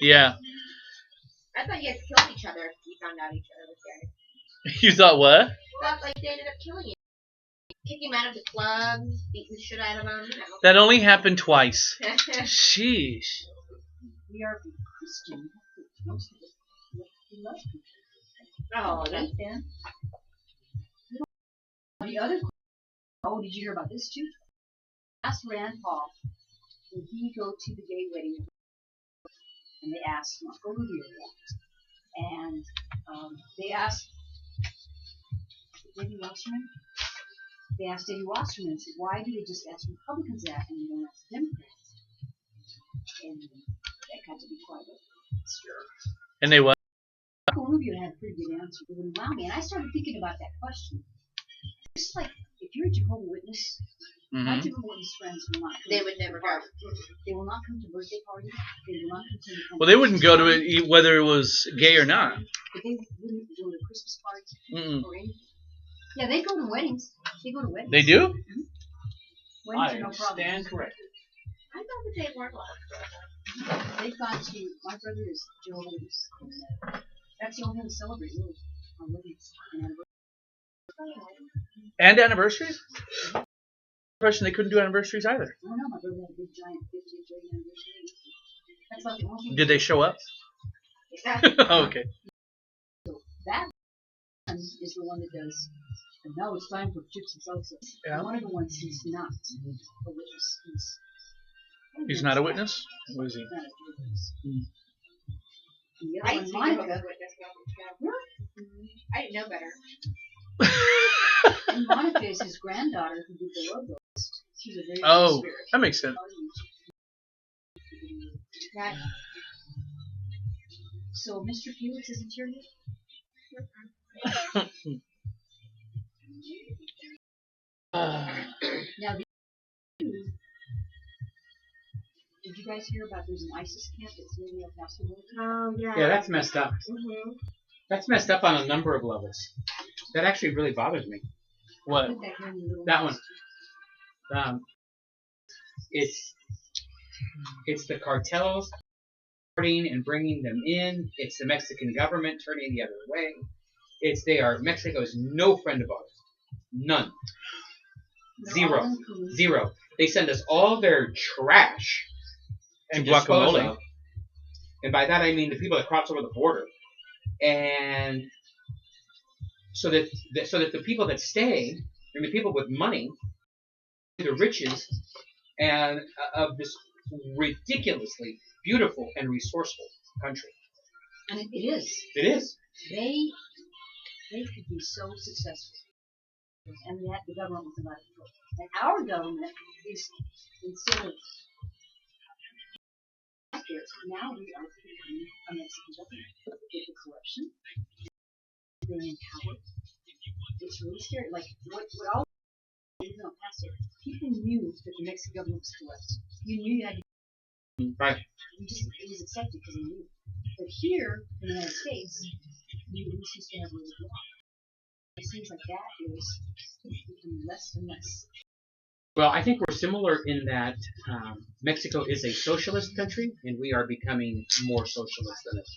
Yeah. I thought you guys killed each other if you found out each other was gay. You thought what? I thought like they ended up killing you. Kick him out of the club, beating the shit out of him. That only happened twice. Sheesh. We are Christian. Most of us love people. Oh, that's it. The other. Oh, did you hear about this too? Asked Rand Paul, would he go to the gay wedding? And they asked Marco Rubio, and they asked David Wasserman. They asked David Wasserman and said, why do they just ask Republicans that and they don't ask Democrats? And that got to be quite a stir. And they what? Marco Rubio had a pretty good answer. They wouldn't allow me, and I started thinking about that question. Just like if you're a Jehovah's Witness, my Jehovah's Witness friends will not come. They would never go. They will not come to birthday parties. They will not come to. Well, they wouldn't go to it whether it was gay or not. But they wouldn't go to Christmas parties or anything. Yeah, they go to weddings. They go to weddings. They do? Mm-hmm. Weddings are no problem. Stand corrected. I thought that they weren't allowed. They've gone to. My brother is Jehovah's Witness. That's the only thing we celebrate really on weddings and anniversaries. And anniversaries? Impression they couldn't do anniversaries either. I don't know. My brother had a big giant 50th wedding anniversary. That's about the only thing. Did they show up? Oh, okay. So that one is the one that does. And now it's time for chips and salsa. Yeah. One of the ones he's not a witness. He's not a witness? What is he? Not a witness. And the I other didn't one, Monica. I didn't know better. And Monica is his granddaughter who did the logo. She's a very Oh, spirit. that makes sense. That, So Mr. Felix isn't here yet? Now, did you guys hear about there's an ISIS camp that's nearly El Paso? oh, yeah. Yeah, that's messed up. Mm-hmm. That's messed up on a number of levels. That actually really bothers me. What? That one. It's the cartels starting and bringing them in. It's the Mexican government turning the other way. Mexico is no friend of ours. None. Zero. Zero. They send us all their trash And to dispose guacamole. of. And by that I mean the people that cross over the border. And so that the people that stay and the people with money, the riches, and of this ridiculously beautiful and resourceful country. And it is. It is. They could be so successful. And yet the government was about to go. And our government is, instead of now we are becoming a Mexican government with the corruption. They're in power. It's really scary. Like what all El Paso, people knew that the Mexican government was corrupt. You knew you had to. Right. It was accepted because they knew. But here in the United States, you at least used to have a little law. It seems like that is becoming less and less. Well, I think we're similar in that Mexico is a socialist country, and we are becoming more socialist than it.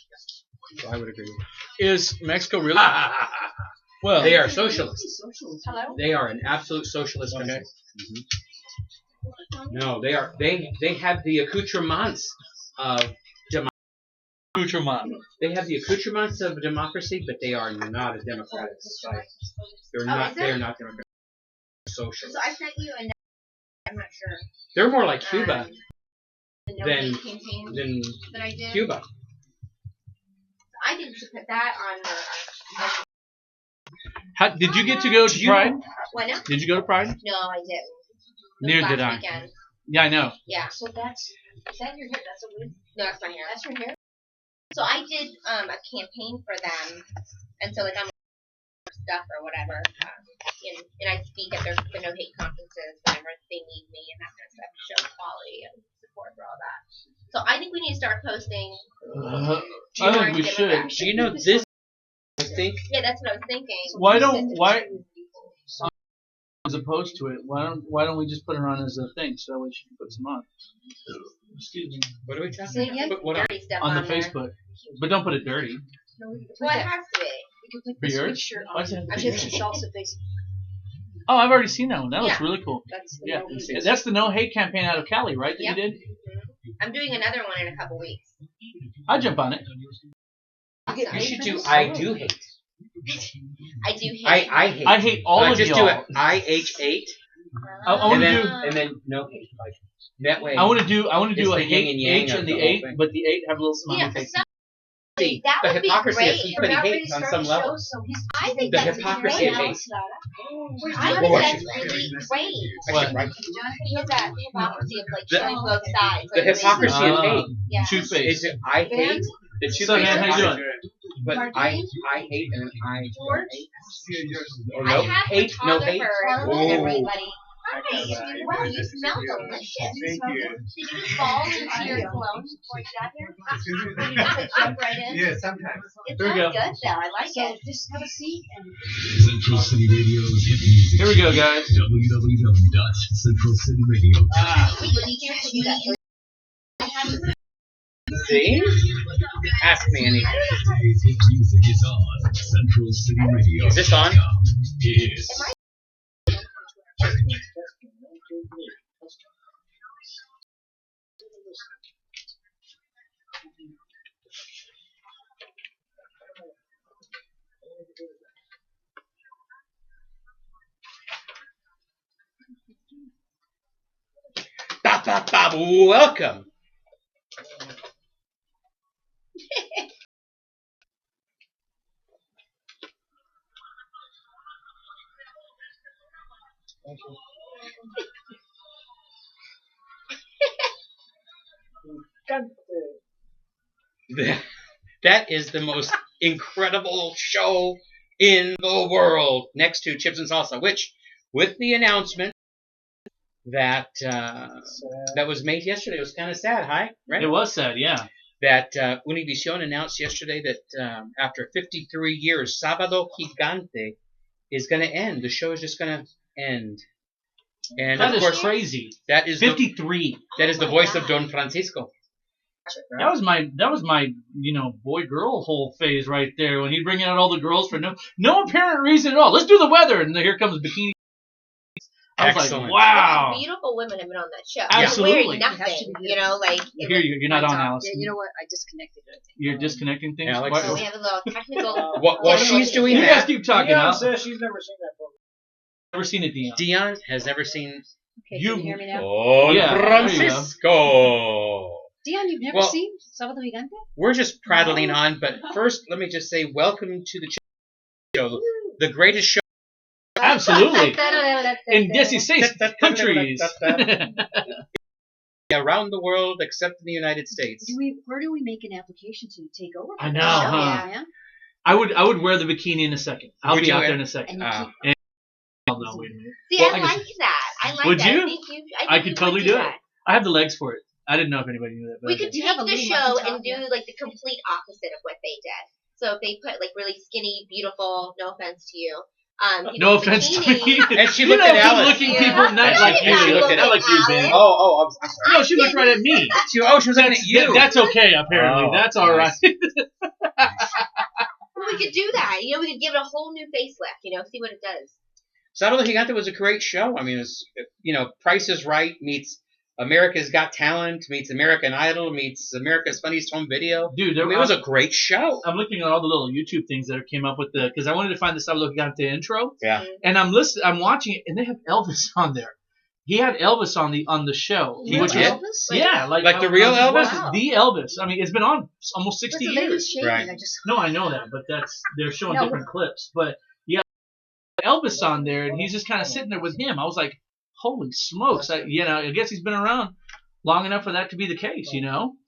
So I would agree with you. Is Mexico really? Well, They are socialists. Hello? They are an absolute socialist country. Okay. Mm-hmm. No, they are. They have the accoutrements of accoutrement. They have the accoutrements of democracy, but they are not a democratic society. They're Oh, not. is They it? are not democratic. Socialist. So I sent you a note. I'm not sure. They're more like Cuba The than no campaign than that I did. Cuba. I didn't put that on the. Did you get to go to Pride? What now? Did you go to Pride? No, I didn't. It was Neither last did I. Weekend. Yeah, I know. Yeah. So is that your hair? That's a weird. No, that's my hair. That's your hair? So I did a campaign for them, and so like I'm stuff or whatever, and I speak at the No Hate conferences whenever they need me and that kind of stuff to show quality and support for all that. So I think we need to start posting. I think we should. Do you know this? I think. Yeah, that's what I was thinking. Why as opposed to it? Why don't we just put her on as a thing so that way she can put some on? Excuse me. What are we talking So you about? can Put what on? dirty stuff On the there. Facebook. But don't put it dirty. Well, it has to be. You can put For this yours? picture Why on does it have to be Chips yours? and Salsa face. Oh, I've already seen that one. That looks Yeah. really cool. That's the Yeah, no hate. that's the no hate campaign out of Cali, right? That Yep. you did. I'm doing another one in a couple weeks. I'll jump on it. You should do I do hate. I do hate. I hate. I hate all of just y'all. do it. IH8 I want and to then do. and then no hate. Like, that way. I want to do It's a the yin hate and yang H of and the the whole 8, thing. but the 8 have a little smiley Yeah, face. See, that the would be hypocrisy of great. somebody hates on some level. I think The that's hypocrisy of great. hate. I think that's really great. What? Right. Because that hypocrisy of like The- showing both sides. The Like, hypocrisy of hate Yeah. Two face. is I hate. It's so man, how you doing? But I hate and I don't hate. Or I no have hate, no hate. photographers Ooh. and everybody. Hi, wow, you smell delicious. Did you just fall into your cologne before you got here? Did you just jump right in? Yeah, sometimes. It Here we smells go. good though. I like So it. just have a seat and Central City Radio's hit music. Here we go, guys. www.centralcityradio.com. We can do that. See? Ask me anything. Today's hit music is on Central City Radio. Is this on? Yes. Bop, bop, bop. Welcome. That is the most incredible show in the world, next to Chips and Salsa, which, with the announcement that that was made yesterday, it was kind of sad, right? It was sad, yeah. That Univision announced yesterday that after 53 years, Sábado Gigante is going to end. The show is just going to end. And That of is course, crazy. that is 53. that is the voice of Don Francisco. That was my boy girl whole phase right there when he'd bring out all the girls for no apparent reason at all. Let's do the weather, and here comes bikini. I was Excellent. like, wow. Beautiful women have been on that show. Absolutely. They're wearing nothing, like. Here you're not on, Alice. Yeah, you know what? I disconnected it. You're disconnecting things. Alex So What- we have a little technical. While she's doing you guys that, keep talking. Al. says she's never seen that before. Never seen it, Dion. Dion has never seen Okay, You- can you hear me now? Don Yeah, there you go. Francisco. Dion, you've never Well- seen Sábado Gigante? We're just prattling on, but first, let me just say welcome to the show, the greatest show. Absolutely. In 16 countries. Around the world, except in the United States. Where do we make an application to take over? I for know, the show, huh? man? I would wear the bikini in a second. I'll Would be you out wear- there in a second. And you Uh, keep Oh, no, wait a minute. See, Well, I I like guess- that. I like Would that. you? I think you. I think could you totally would do that. it. I have the legs for it. I didn't know if anybody knew that. But We I could did. You have a take the little show muffin top, and do yeah. like the complete opposite of what they did. So if they put like really skinny, beautiful, no offense to you, people No with offense to bikinis. me. And she You looked know, at Alice. good-looking Yeah. people, not Yeah. like She you. looked at Not like you, Alice. Ben. Oh, I'm sorry. No, she looked right at me. She was looking at you. That's okay, apparently. Oh, That's all right. We could do that. You know, we could give it a whole new facelift. You know, see what it does. Sábado Gigante was a great show. I mean, it's, Price is Right meets America's Got Talent, meets American Idol, meets America's Funniest Home Video. Dude, I mean, it was a great show. I'm looking at all the little YouTube things that came up with because I wanted to find the Sábado Gigante intro, Yeah. and I'm watching it, and they have Elvis on there. He had Elvis on the show, He which did? was yeah, like Like the real Elvis? Wow. the Elvis. I mean, it's been on almost 60 There's a lady years. shaving, Right. I just No, I know that, but they're showing No, different clips. But yeah, Elvis on there, and he's just kind of sitting there with him. I was like, holy smokes! I guess he's been around long enough for that to be the case,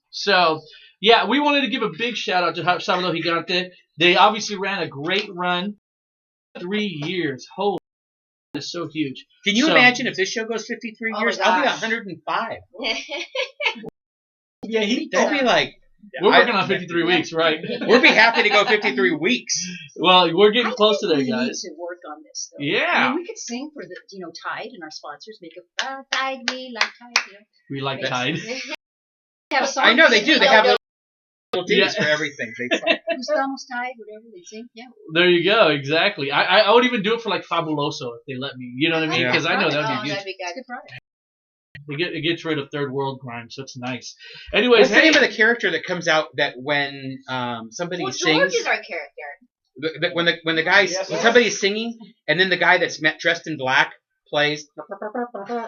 So yeah, we wanted to give a big shout out to Sábado Gigante. They obviously ran a great run, 3 years. Holy, it's so huge. Can you So- imagine if this show goes 53 Oh my years? I'll be gosh. 105. Yeah, They'll be like, we're working on 53 weeks, right? we'll be happy to go 53 weeks. Well, we're getting I close to think there, we need guys. to work on this, though. Yeah. I mean, we could sing for the, Tide and our sponsors. Make a Tide me like Tide. We like Yes. Tide. have songs. I know they do. They have little ditties Yeah. for everything. They sing. Estamos tied, whatever they sing. Yeah. There you go. Exactly. I would even do it for like Fabuloso if they let me. You know what I mean? Yeah. Because I know that'd Oh, be huge. that'd be It's a good. good product. It gets rid of third world crime, so it's nice. Anyways, What's the hey, name of the character that comes out that when somebody Well, sings? George is our character. When the guy's when somebody's singing and then the guy that's dressed in black plays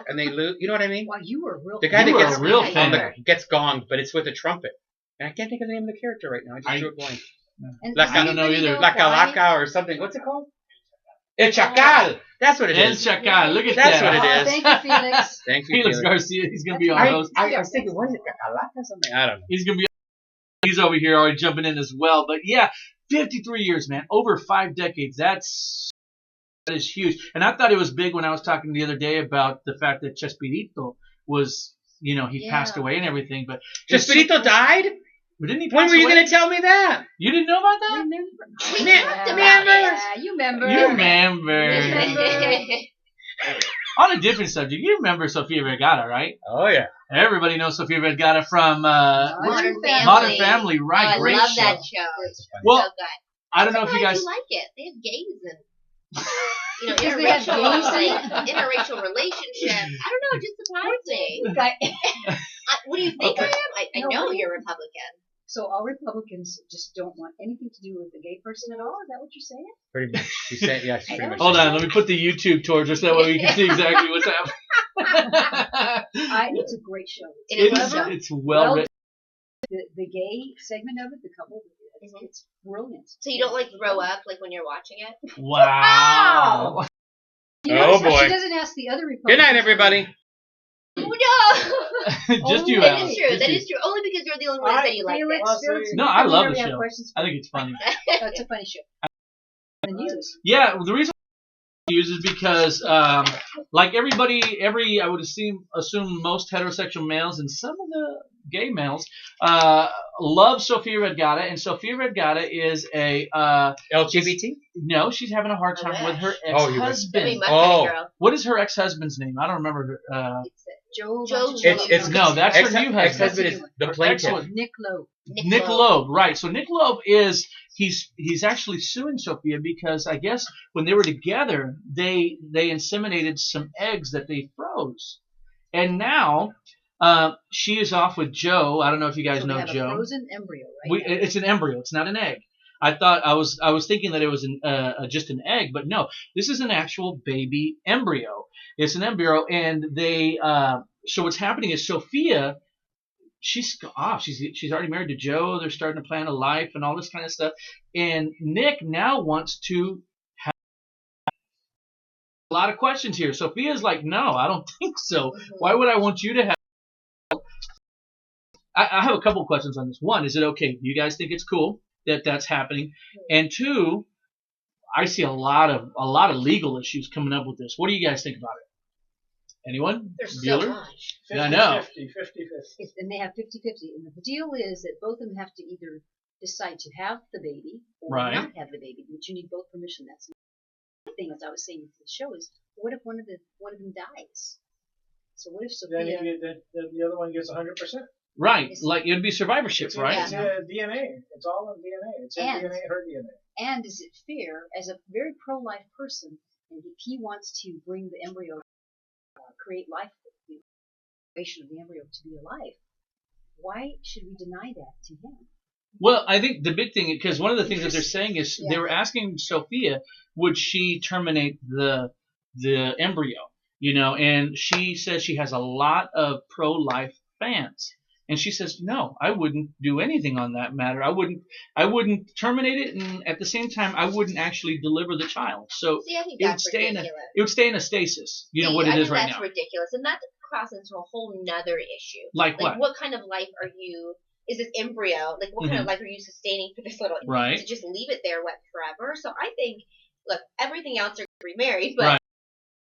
and they lose. You know what I mean? Wow, you were real. The guy You that were gets a real fan. on the, gets gonged, but it's with a trumpet. And I can't think of the name of the character right now. I just drew a blank. And Like does I don't know anybody either. why? Laka or something. What's it called? El Chacal. That's what it El is. Chacal. Look at That's that. what it Oh, is. thank you, Felix. Thank you, Felix Felix. Garcia. He's gonna be our host. I was thinking, what is it? Alaka something? I don't know. He's gonna be. He's over here already jumping in as well. But yeah, 53 years, man. Over 5 decades. That is huge. And I thought it was big when I was talking the other day about the fact that Chespirito was, he passed away and everything. But Chespirito died? Didn't he pass When were you away? going to tell me that? You didn't know about that? We Man, talked man, about man. it. Yeah, you remember. You remember. Remember. On a different subject, you remember Sofia Vergara, right? Oh, yeah. Everybody knows Sofia Vergara from Modern Family. Modern Family, Oh, right? I Great love show. that show. Well, So good. I don't know if you Surprised guys. like it. They have gays and Because they have interracial, gays in like, interracial relationships. I don't know. It just surprised me. Guy- What do you think I Okay. am? I No, know but- you're Republican. So all Republicans just don't want anything to do with the gay person at all? Is that what you're saying? Pretty much. You said, yes, pretty much. Hold on, let me put the YouTube towards us that way we can see exactly what's happening. It's a great show. It is a show. It's well written. The gay segment of it, the couple, it's brilliant. So you don't like throw up like when you're watching it? Wow. She Oh, doesn't- boy. She doesn't ask the other Good Republicans. night, everybody. No. Just you, That Alex. is true. Just That you. is true. Only because you're the only one that said you liked it. Felix, No, I love the we have show. questions I for think it's funny. It's a funny show. The news. Yeah, the reason I use is because, like I would assume most heterosexual males and some of the gay males love Sofia Vergara, and Sofia Vergara is a LGBT? no, she's having a hard I time with her wish. Oh, you wish. I ex-husband. mean, my Oh. funny girl. What is her ex-husband's name? I don't remember. Joe. It's No, that's her new husband. Ex-husband is the Her plaintiff. ex-husband. Nick Lowe. Nick Loeb, right? So Nick Loeb he's actually suing Sophia because I guess when they were together, they inseminated some eggs that they froze, and now she is off with Joe. I don't know if you guys So know we have Joe. a frozen embryo, right? It's an embryo. It's not an egg. I thought I was thinking that it was just an egg, but no, this is an actual baby embryo. It's an embryo, and they so what's happening is Sophia. She's off. She's already married to Joe. They're starting to plan a life and all this kind of stuff. And Nick now wants to have a lot of questions here. Sophia's like, no, I don't think so. Why would I want you to have? I have a couple of questions on this. One, is it okay? Do you guys think it's cool that that's happening? And two, I see a lot of legal issues coming up with this. What do you guys think about it? Anyone? There's Bueller? so much. Yeah, I know. 50-50. And they have 50-50. And the deal is that both of them have to either decide to have the baby or Right. not have the baby, but you need both permission. That's the thing, as I was saying to the show, is what if one of them dies? So what if Then Sophia? the other one gets 100%. Right. Like it'd be survivorship, It's, right? it's DNA. It's all in DNA. It's in And- DNA, her DNA. And is it fair, as a very pro-life person, and if he wants to bring the embryo, create life, the creation of the embryo to be alive, why should we deny that to him? Well, I think the big thing, because one of the things that they're saying is Yeah. they were asking Sophia, would she terminate the embryo? And she says she has a lot of pro-life fans. And she says, no, I wouldn't do anything on that matter. I wouldn't terminate it, and at the same time, I wouldn't actually deliver the child. So See, I think it would that's stay ridiculous. it would stay in a stasis. You know what it I is think right that's now. ridiculous, and that crosses into a whole nother issue. Like what? What kind of life are you? Is this embryo? Like, what kind of life are you sustaining for this little? Right. To just leave it there, what, forever? So I think, look, everything else are remarried, but Right.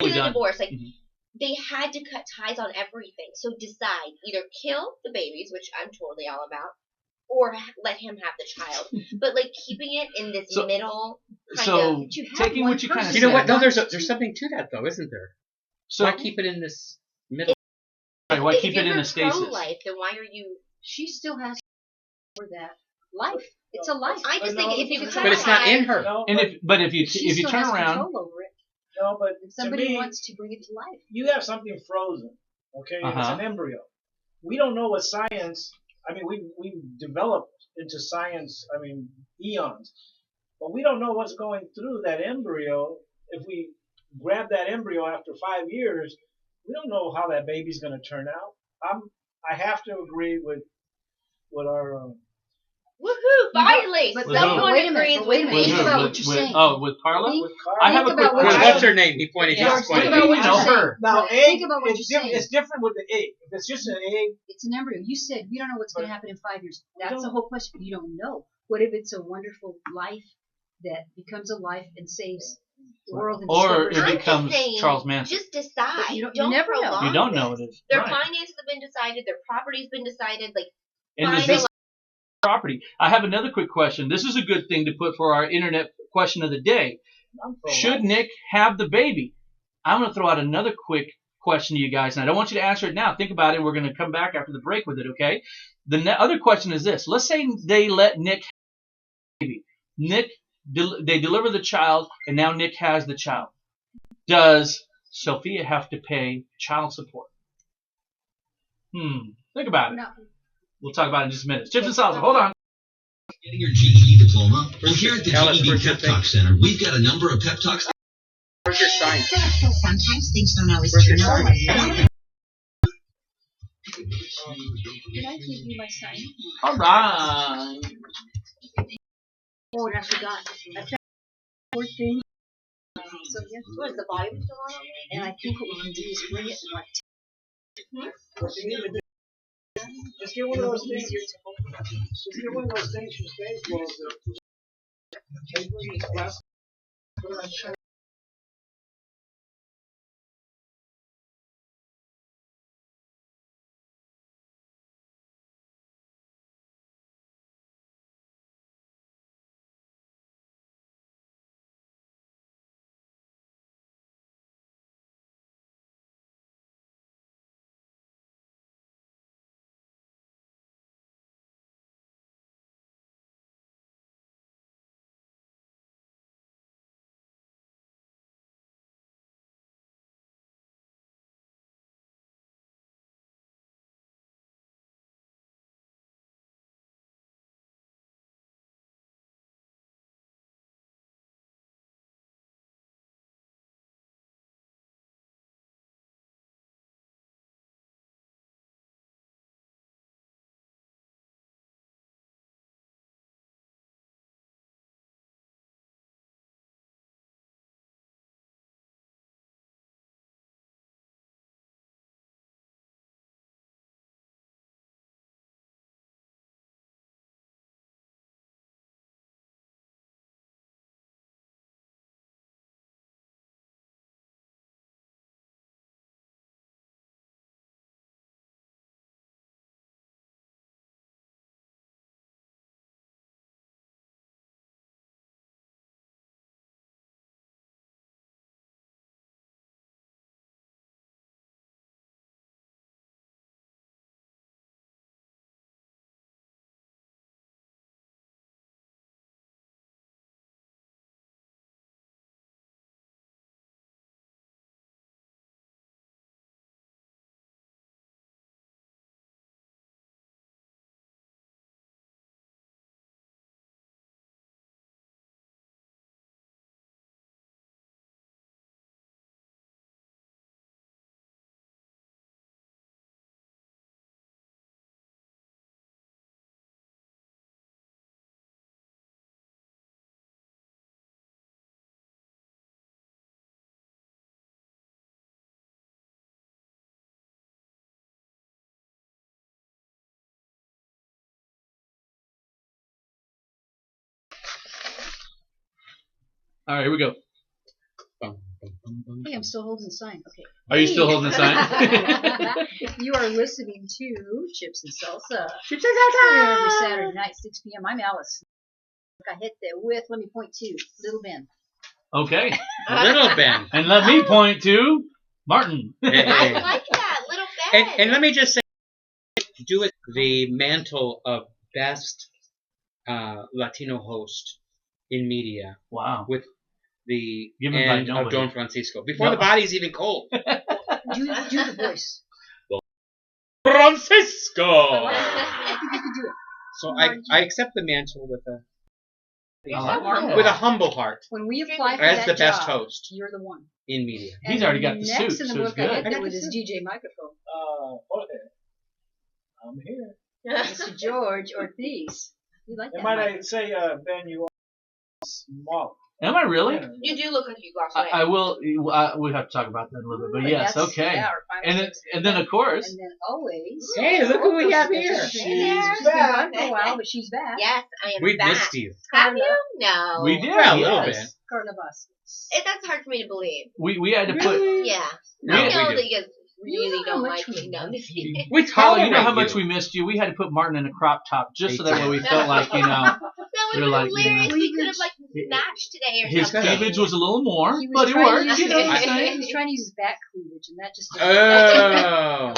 in a Done. divorce, like. Mhm. They had to cut ties on everything. So decide either kill the babies, which I'm totally all about, or let him have the child. But like keeping it in this So- middle kind So of. But you have taking one what you kind of person. You know what? No, said. there's something to that, though, isn't there? So Why keep it in this middle? why if keep it in you're a stasis? pro-life, then why are you she still has for that life. It's a life. I just think if you But it's not in her. No, And if you She if you still turn has around, control over it. no, but If to somebody me, wants to bring it to life. you have something frozen. Okay, and it's an embryo. We don't know what science. I mean, we developed into science. I mean, eons, but we don't know what's going through that embryo. If we grab that embryo after 5 years, we don't know how that baby's going to turn out. I have to agree with what our woohoo, finally, With who? someone Wait a minute, agrees but wait a with minute. me. Think about what you're saying. With Carla. Think- with Carl. I have a Think quick about what Well, you're question. what's her name? He pointed. George, Just think pointed. about what You you're know saying. her. Now, Think egg. about what It's, you're saying. it's different with the egg. If it's just an egg, It's an embryo. You said we don't know what's going to happen in 5 years. That's the don't. whole question. You don't know. What if it's a wonderful life that becomes a life and saves the world and Or discovers it I'm just becomes saying, Charles Manson. just decide. But you don't never know. prolong You don't this. know it is. Their Right. finances have been decided. Their property's been decided. Like, And fine, is this property? I have another quick question. This is a good thing to put for our internet question of the day. I'm for Should life. Nick have the baby? I'm going to throw out another quick question to you guys, and I don't want you to answer it now. Think about it. We're going to come back after the break with it, okay? The other question is this. Let's say they let Nick have the baby. They deliver the child, and now Nick has the child. Does Sophia have to pay child support? Think about it. No. We'll talk about it in just a minute. Chips and salsa. Hold on. Getting your GED diploma? Well, here at the Alice, GED where's your Pep thing? Talk Center, we've got a number of pep talks. Where's your sign? Sometimes things don't always Where's your turn out. sign? Can I give you my sign? All right. Oh, and I forgot. I've got 4 things. So yeah. what is the volume still on? And I think what we can do is bring it in like What you need to do, just get one of those things. Just get one of those things for stage clothes. Put it on your All right, here we go. Hey, I'm still holding the sign. Okay. Are you still holding the sign? You are listening to Chips and Salsa. Chips and salsa. Every Saturday night, 6 p.m. I'm Alice. I hit there with, let me point to, Little Ben. Okay. Little Ben. And let me point to Martin. Hey, I hey. like that little bed. And let me just say, do it the mantle of best Latino host in media Wow. with the Give him by end of nobody. Don Francisco before the body's even cold. Do the voice. Francisco. I think you can do it. So I accept the mantle with a You're I like so humble. that. with a humble heart When we apply for as that the best job, host you're the one. in media. He's And already got the next suit, in the so it's book, I good. did that with his DJ microphone. Jorge, I'm here. Mr. George Ortiz. You like that? And might mic. I say, Ben, you are small. Am I really? Yeah. You do look like you lost weight. I will. We have to talk about that in a little bit, but But yes, that's- okay. yeah, our final six. And then of course, And then always. Hey, look who we have here. She's She's been back. gone for a while, but she's back. Yes, I am We back. missed you. Have you? No. we did. Well, a little yes. bit. Carla Vasquez. That's hard for me to believe. We had to put. Yeah. No, I we know do. that you guys You really know how don't much like me. we No, I'm love just kidding. We Carla, you know how tolerate much we missed you. We had to put Martin in a crop top just so that way we Exactly. felt like, you know, That You're would like, have been hilarious. you know, We could have like matched today or his something. cleavage was a little more, He was but it trying to worked. use You know his- what I'm saying? He was trying to use his back cleavage, and that just. Oh,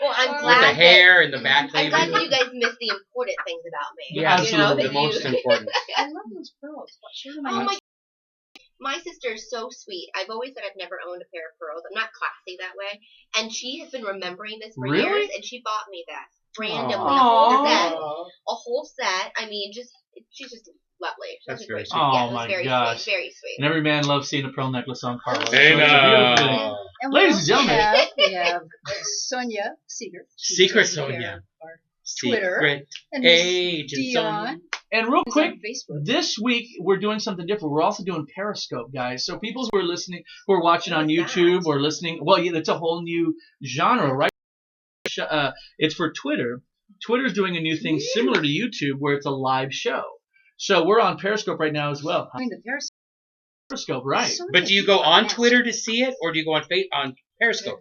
Well, I'm with glad the hair and the back I'm glad that cleavage. you guys missed the important things about me. Yeah, Absolutely, that the most important. I love those pearls. Show them Oh my sister is so sweet. I've always said I've never owned a pair of pearls. I'm not classy that way. And she has been remembering this for Really? years, and she bought me this randomly. Aw. A whole set. I mean, she's just lovely. That's She's very great. sweet. Oh, Yeah, it was my very gosh. sweet. Very sweet. And every man loves seeing a pearl necklace on Carla. So Hey it's a beautiful thing. now. And Ladies and gentlemen. we have Sonia Seeger. She's Secret taking care Sonia. of our Twitter. Secret And Miss agent Dion. And real who's quick, on Facebook. this week we're doing something different. We're also doing Periscope, guys. So people who are listening, who are watching on What's YouTube that? or listening, well, yeah, it's a whole new genre, right? It's for Twitter. Twitter's doing a new thing similar to YouTube where it's a live show. So we're on Periscope right now as well. I mean, the Periscope, right? Sonia But do you go on Yes. Twitter to see it, or do you go on Periscope?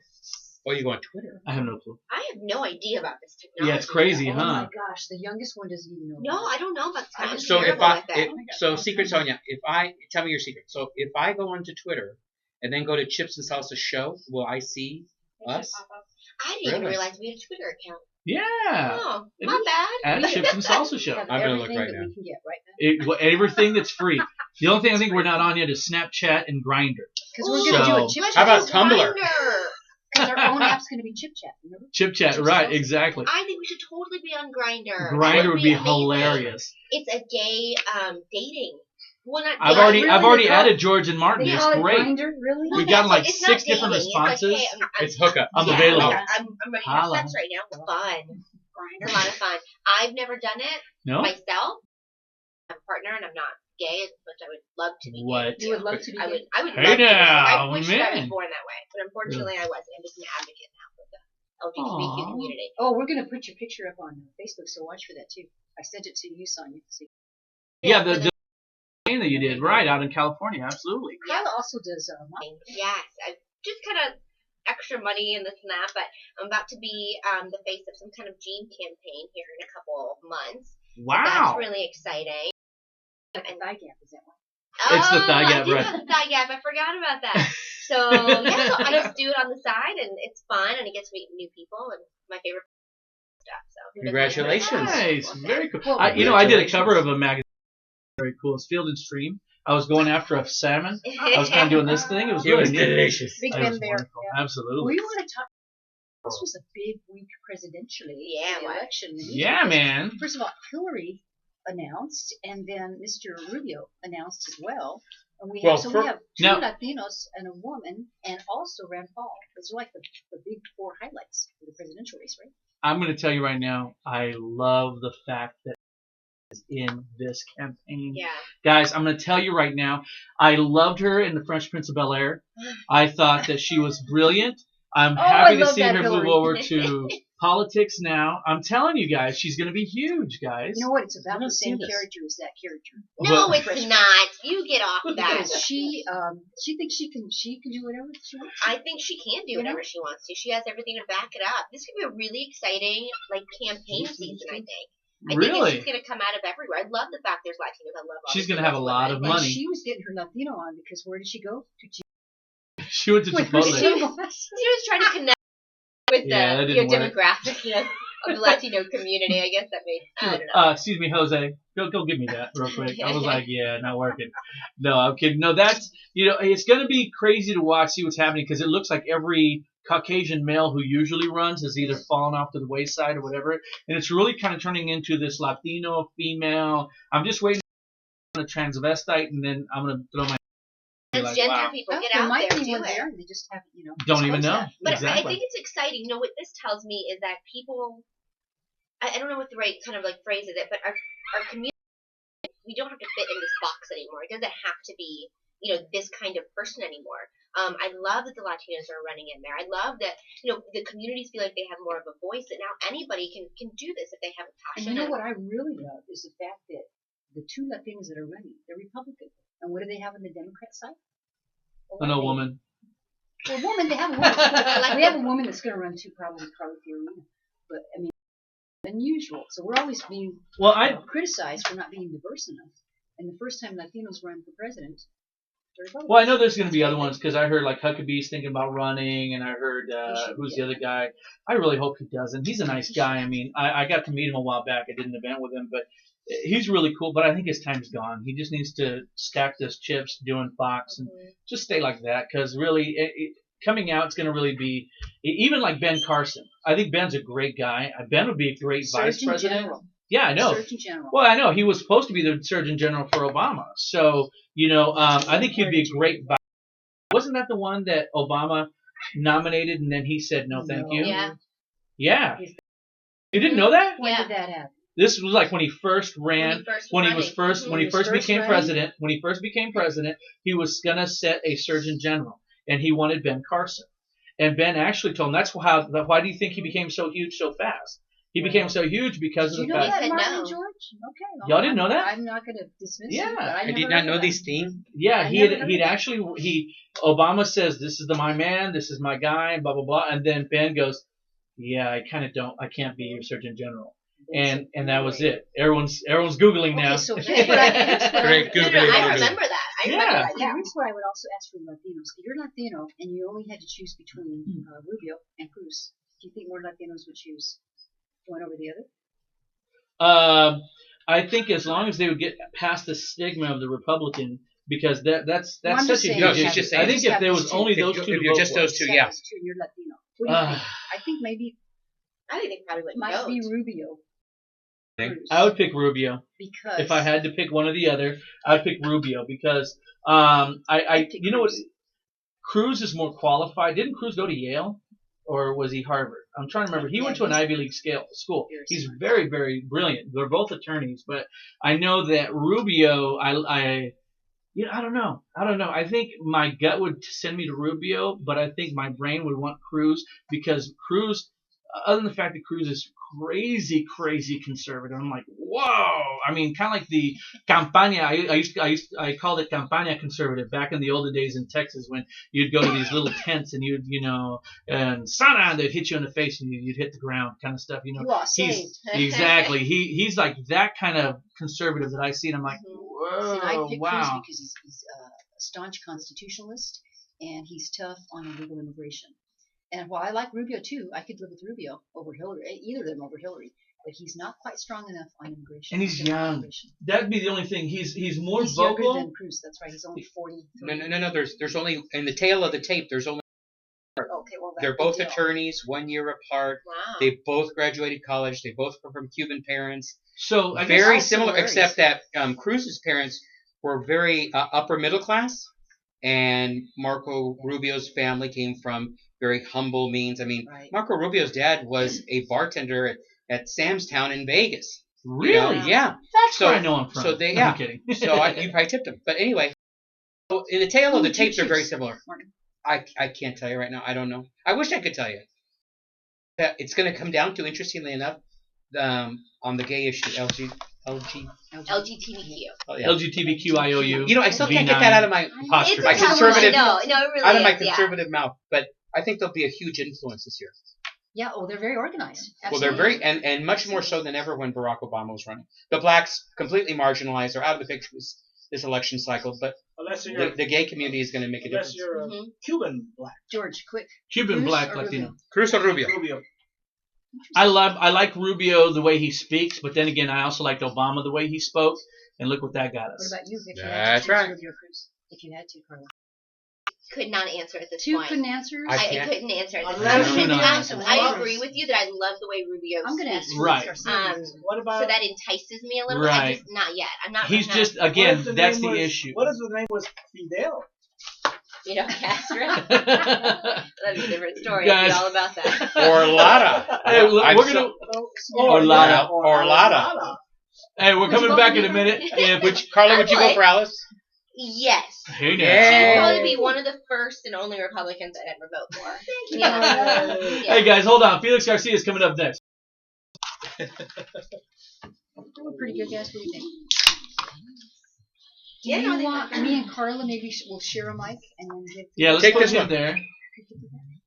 Or you go on Twitter? I have no clue. I have no idea about this technology. Yeah, it's crazy, Oh huh? my gosh, the youngest one doesn't even know. No, I don't know about this. I'm So if terrible I, with that. Secret Sonia, if I tell me your secret. So if I go onto Twitter and then go to Chips and Salsa show, will I see us? I didn't even Really? realize we had a Twitter account. Yeah. Oh, It my is. bad. At Chips and Salsa We Show. have I'm gonna look everything right that now. we can get right now. Everything that's free. The only thing I think we're not on yet is Snapchat and Grindr. Because we're going to do So- a chip Let's How about do Tumblr? Grindr. Because our own app's going to be Chip Chat, remember? Chip Chat, Chips right, and Salsa. exactly. I think we should totally be on Grindr. Grindr would be amazing. hilarious. It's a gay dating. Well, not I've dating. already really? I've already They call added George and Martin. They It's call it great. Grindr, really? We've gotten like it's not 6 different dating. It's like, responses. hey, It's hookup. I'm yeah, available. like, I'm ready to have Holla. sex right now. Fun. Grindr. It's a lot of fun. I've never done it No? myself. I'm a partner and I'm not gay, but I would love to be. What? Gay. You would love to be I would. gay? I would. Hey love to be. now, I wish that I was man. born that way, but unfortunately I wasn't. I'm just an advocate now for the LGBTQ Aw. community. Oh, we're going to put your picture up on Facebook, so watch for that, too. I sent it to you, Sonia. So Yeah, for the thing that you did, right, out in California, absolutely. Kyla also does mine. Yes, I just kind of extra money in this and that, but I'm about to be the face of some kind of gene campaign here in a couple of months. Wow. That's really exciting. And thigh gap, is that one? It's the thigh gap, I do right. have the thigh gap. I forgot about that. So yeah, so I just do it on the side, and it's fun, and it gets to meet new people, and my favorite stuff. So Congratulations. Nice, very cool. Well, I did a cover of a magazine. Very cool. It's Field and Stream. I was going after a salmon. I was kind of doing this thing. It was It really was neat. delicious. Big It Ben was there. wonderful. Yeah. Absolutely. We want to talk. This was a big week presidentially. Yeah, the what? election. Yeah, man. First of all, Hillary announced, and then Mr. Rubio announced as well. And we have, Well, we have two now- Latinos and a woman, and also Rand Paul. Those are like the big 4 highlights for the presidential race, right? I'm going to tell you right now, I love the fact that is in this campaign. Yeah. Guys, I'm going to tell you right now, I loved her in The Fresh Prince of Bel-Air. I thought that she was brilliant. I'm Oh, happy I to love see that her move Hillary. over to politics now. I'm telling you guys, she's going to be huge, guys. You know what? It's about I've the same seen this. character as that character. No, Well- it's not. You get off that. Because she thinks she can do whatever she wants. I think she can do whatever she wants to. She has everything to back it up. This could be a really exciting campaign season. I think. I think Really? it's going to come out of everywhere. I love the fact there's Latinos. I love. She's obviously, gonna have a those lot women. of And money. she was getting her Latino on because where did she go? To She went to Wait, Chipotle. She was trying to connect with Yeah, that the didn't work. demographic. of the Latino community. I guess that makes. I don't know. Excuse me, Jose. Go give me that real quick. I was like, yeah, not working. No, I'm kidding. No, that's it's gonna be crazy to watch, see what's happening because it looks like every Caucasian male who usually runs has either fallen off to the wayside or whatever, and it's really kind of turning into this Latino female. I'm just waiting for a transvestite, and then I'm gonna throw my. Transgender Wow. people get there out might there, be do one it. there. They just haven't, Don't even know. disclosed that. But I Exactly. think it's exciting. What this tells me is that people, I don't know what the right kind of like phrase is it, but our community, we don't have to fit in this box anymore. It doesn't have to be, this kind of person anymore. I love that the Latinos are running in there. I love that, the communities feel like they have more of a voice, that now anybody can do this if they have a And passion. you know what I really love is the fact that the two Latinos that are running, they're Republican. And what do they have on the Democrat side? No woman. Well, a woman, they have a woman. We have a woman that's going to run too, probably Fiorina. But, I mean, unusual. So we're always being criticized for not being diverse enough. And the first time Latinos run for president, they're Republicans. Well, I know there's going to be other ones because I heard like Huckabee's thinking about running, and I heard who's the other guy. I really hope he doesn't. He's a nice guy. I mean, I got to meet him a while back. I did an event with him, but he's really cool. But I think his time's gone. He just needs to stack those chips doing Fox and just stay like that because really coming out, it's going to really be even like Ben Carson. I think Ben's a great guy. Ben would be a great vice president. General. Yeah, I know. Surgeon General. Well, I know he was supposed to be the Surgeon General for Obama. So I think he'd be a great vice. Wasn't that the one that Obama nominated and then he said no, thank you? Yeah. Yeah. You didn't know that? When did that happen? This was like when he first ran, when he first became president. When he first became president, he was gonna set a Surgeon General, and he wanted Ben Carson. And Ben actually told him why do you think he became so huge so fast? He became so huge because of the fact. That, I Martin know. and George? Okay. Y'all didn't know that? I'm not going to dismiss Yeah. it. But I never did not heard know of these that. themes. Yeah, I never he'd heard actually Obama says this is my man, this is my guy, and blah blah blah, and then Ben goes, yeah, I can't be your Surgeon General, and that was it. Everyone's googling now. Okay, so here's what Great No, Google. I remember that. I remember Yeah. that. Yeah. Here's what I would also ask for Latinos. If you're Latino and you only had to choose between Rubio and Cruz, do you think more Latinos would choose one over the other? I think as long as they would get past the stigma of the Republican, because that's I'm such just a saying, huge No, she's issue. just saying I think if there was only If those you- two, if to you're vote just for. those two, yeah. That's true, you're Latino. What do you think? I think maybe I think they probably it wouldn't might vote. be Rubio. Think? Cruz, I would pick Rubio because if I had to pick one or the other. I'd pick Rubio because pick you know what, Cruz. Cruz is more qualified. Didn't Cruz go to Yale or was he Harvard? I'm trying to remember. He went to an Ivy League school. Very He's smart. very, very brilliant. They're both attorneys, but I know that Rubio, I don't know. I think my gut would send me to Rubio, but I think my brain would want Cruz because Cruz, other than the fact that Cruz is crazy, crazy conservative, I'm like, whoa. I mean, kind of like the campaña. I called it campaña conservative back in the olden days in Texas when you'd go to these little tents and and Sana, they'd hit you in the face and you'd hit the ground, kind of stuff. You are saved. Exactly. He's like that kind of conservative that I see, and I'm like, whoa, And I pick Cruz wow. because he's a staunch constitutionalist and he's tough on illegal immigration. And while I like Rubio too, I could live with Rubio over Hillary, either of them over Hillary. But he's not quite strong enough on immigration. And he's young. Immigration. That'd be the only thing. He's more He's vocal. younger than Cruz. That's right. He's only 40. No. There's only in the tail of the tape. There's only Okay, well, that's they're both the deal. attorneys, 1 year apart. Wow. They both graduated college. They both come from Cuban parents. So I guess Very all similar, similarities. except that Cruz's parents were very upper middle class, and Marco Rubio's family came from very humble means. I mean, Right. Marco Rubio's dad was a bartender at Sam's Town in Vegas. really, Yeah. that's So- where I know him from. so they- No, yeah. I'm kidding. So you probably tipped him. But anyway, so in the tail of the tape, they're very similar. Martin. I can't tell you right now. I don't know. I wish I could tell you. It's going to come down to, interestingly enough, on the gay issue, LG. LGBTQ. Oh, yeah. LGBTQIOU. You know, I still can't get that out of my It's My a tough conservative- one. No, it really out of my is, yeah. conservative mouth, but I think they'll be a huge influence this year. Yeah, oh, they're very organized. Well, they're Absolutely. very and much more so than ever when Barack Obama was running. The blacks completely marginalized, are out of the picture this election cycle, but Unless you're, the gay community is going to make a unless difference. you're a Mhm. Cuban black. George, quick. Cuban Cruz black or Latino. Rubio? Cruz or Rubio? Rubio. I like Rubio the way he speaks, but then again, I also liked Obama the way he spoke, and look what that got What us. about you? If you had That's to choose right. Rubio Cruz, if you had to, Carla. Could not answer at this Two point. couldn't answer. I I can't. couldn't answer at this Unless point. you know. I agree with you that I love the way Rubio I'm going to ask speaks. Right. What So about that entices me a little bit. Right. I'm just not yet. I'm not. He's I'm just not, again, what if that's name the was- issue. What if the name was Fidel? Castro. That'd be a different story. I'd be Guys. all about that. Or Lada. Hey, look, I'm we're so- gonna. Or Lada. Or Lada. Hey, we're coming back in a minute. Yeah, but Carla, would you go for Alice? Yes. hey now. Yeah. She'd probably be one of the first and only Republicans I'd ever vote for. Yeah. Hey guys, hold on. Felix Garcia is coming up next. Pretty good guess. What do you think? Do Yeah, no, I you think want that's me and Carla maybe we'll share a mic and then give. Yeah, let's Take put this him one. there. Take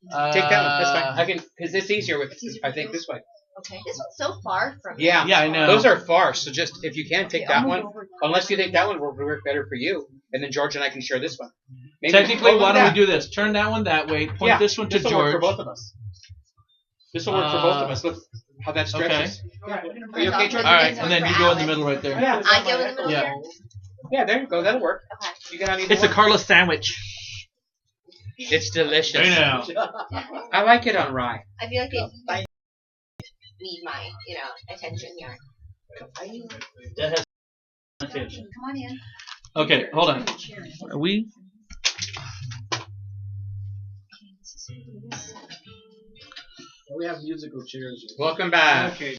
that one. That's fine. I can, because it's easier with. It's easier I with think those? this way. Okay. This one's so far from me. Yeah. Yeah, I know. Those are far. So just if you can take Okay, I'll that move one, over. unless you take that one, will work better for you, and then George and I can share this one. Maybe Technically, why don't that. we do this? Turn that one that way. Point Yeah, this one to This will work for George. both of us. This will work for both of us. Look how that stretches. Yeah. Are you okay, George? All right, and then you go in the middle right there. Yeah. I go in the middle Yeah. here. Yeah, there you go. That'll work. Okay. You got any It's a more? Carla sandwich. It's delicious. Hey now. I like it on rye. I feel like they need my, attention here. That has attention. Come on in. Okay, hold on. Are we? We have musical chairs. Welcome back. Okay.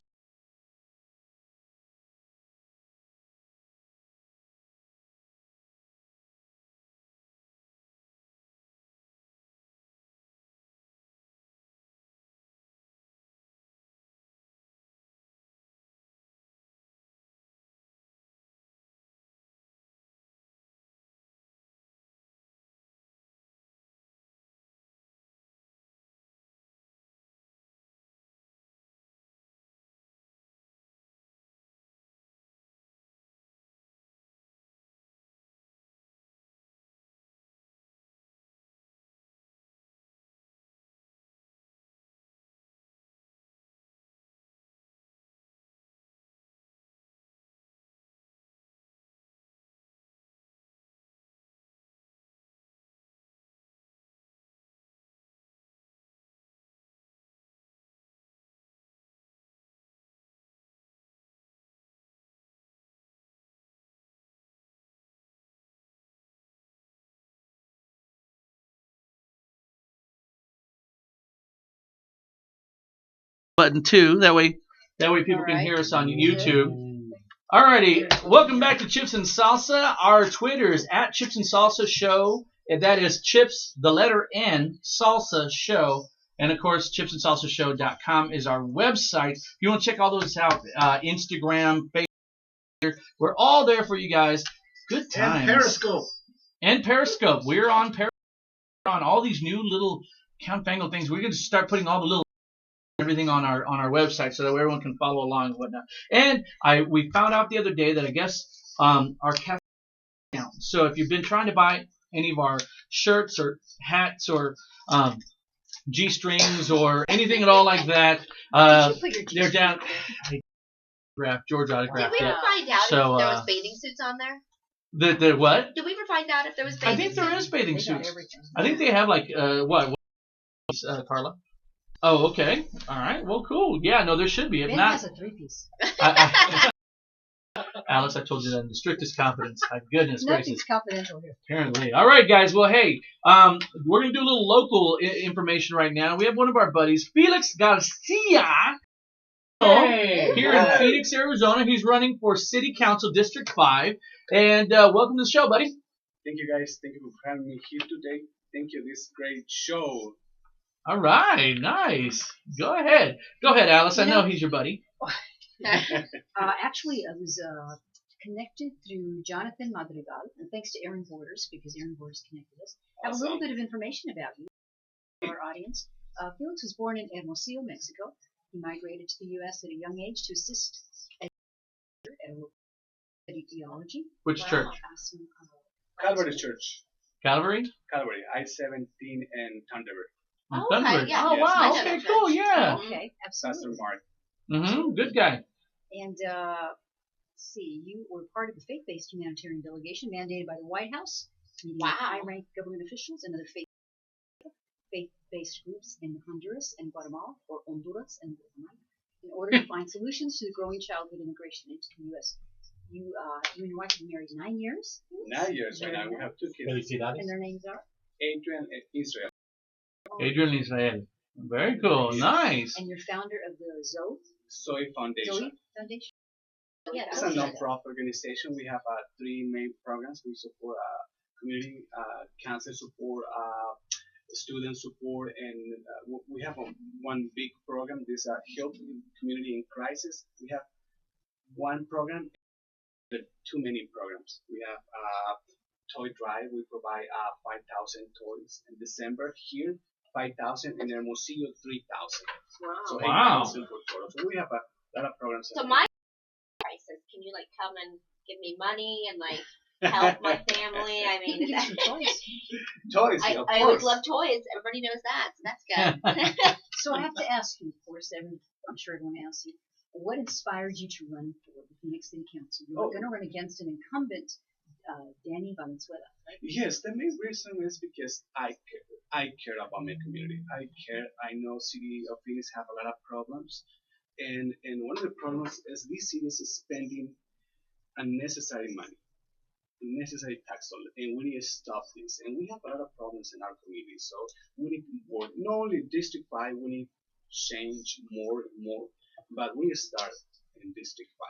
Button 2. That way people can hear us on YouTube. Alrighty, welcome back to Chips and Salsa. Our Twitter is at Chips and Salsa Show, and that is Chips, the letter N, Salsa Show. And of course, chipsandsalsashow.com is our website. If you want to check all those out, Instagram, Facebook, we're all there for you guys. Good times. And Periscope. And Periscope. We're on Periscope. We're on all these new little confangled things. We're going to start putting all the little everything on our website so that everyone can follow along and whatnot. And we found out the other day that I guess our cafe is down. So if you've been trying to buy any of our shirts or hats or G-strings or anything at all like that, they're down. George Did autographed we it. ever find out So, if there was bathing suits on there? The what? Did we ever find out if there was bathing I think there suits? is bathing They got suits. everything. I think they have like what Carla? Oh, okay. All right. Well, cool. Yeah, no, there should be. If Ben not, has a 3-piece. Alice, I told you that in the strictest confidence. My goodness gracious. Nothing's confidential here. Apparently. All right, guys. Well, hey, we're going to do a little local information right now. We have one of our buddies, Felix Garcia, here in Phoenix, Arizona. He's running for City Council District 5. And welcome to the show, buddy. Thank you guys. Thank you for having me here today. Thank you. This great show. All right. Nice. Go ahead. Go ahead, Alice. I You know know- he's your buddy. Actually, I was connected through Jonathan Madrigal, and thanks to Aaron Borders, because Aaron Borders connected us. I have a little bit of information about you, our audience. Felix was born in Hermosillo, Mexico. He migrated to the U.S. at a young age to assist at a study theology. Which church? Calvary Church. Calvary? Calvary. I-17 and Thunderbird. Oh, Thunderbird. okay, yeah. Oh, Yes. wow. I know Okay, that cool. church. Yeah. Okay, Pastor Mark. Good guy. And let's see, you were part of the faith-based humanitarian delegation mandated by the White House, meeting with high-ranked government officials and other faith-based groups in Honduras and Guatemala, or Honduras and Guatemala, in order to find solutions to the growing childhood immigration into the U.S. You and your wife have been married 9 years. 9 years right now. We have 2 kids. And their names are? Adrian and Israel. Adrian Israel. Very cool. Nice. And you're founder of the Zoe Foundation. Foundation? Yeah, It's a non-profit organization. We have 3 main programs. We support community cancer support, student support, and we have one big program. This help community in crisis. We have one program, but too many programs. We have toy drive. We provide 5,000 toys in December here. 5,000 and Hermosillo 3,000. So 8,000 for total. So we have a lot of programs. So my crisis, can you like come and give me money and like help my family? I mean, toys. I always love toys. Everybody knows that, so that's good. So I have to ask you, of course, I'm sure everyone asks you, what inspired you to run for the Phoenix City Council? You were going to run against an incumbent, Danny Valenzuela, right? Yes, the main reason is because I care about my community. I care. I know city of Phoenix have a lot of problems, and one of the problems is these cities is spending unnecessary money, unnecessary tax dollars, and we need to stop this. And we have a lot of problems in our community, so we need more. Not only District 5, we need change more and more, but we need to start in District 5.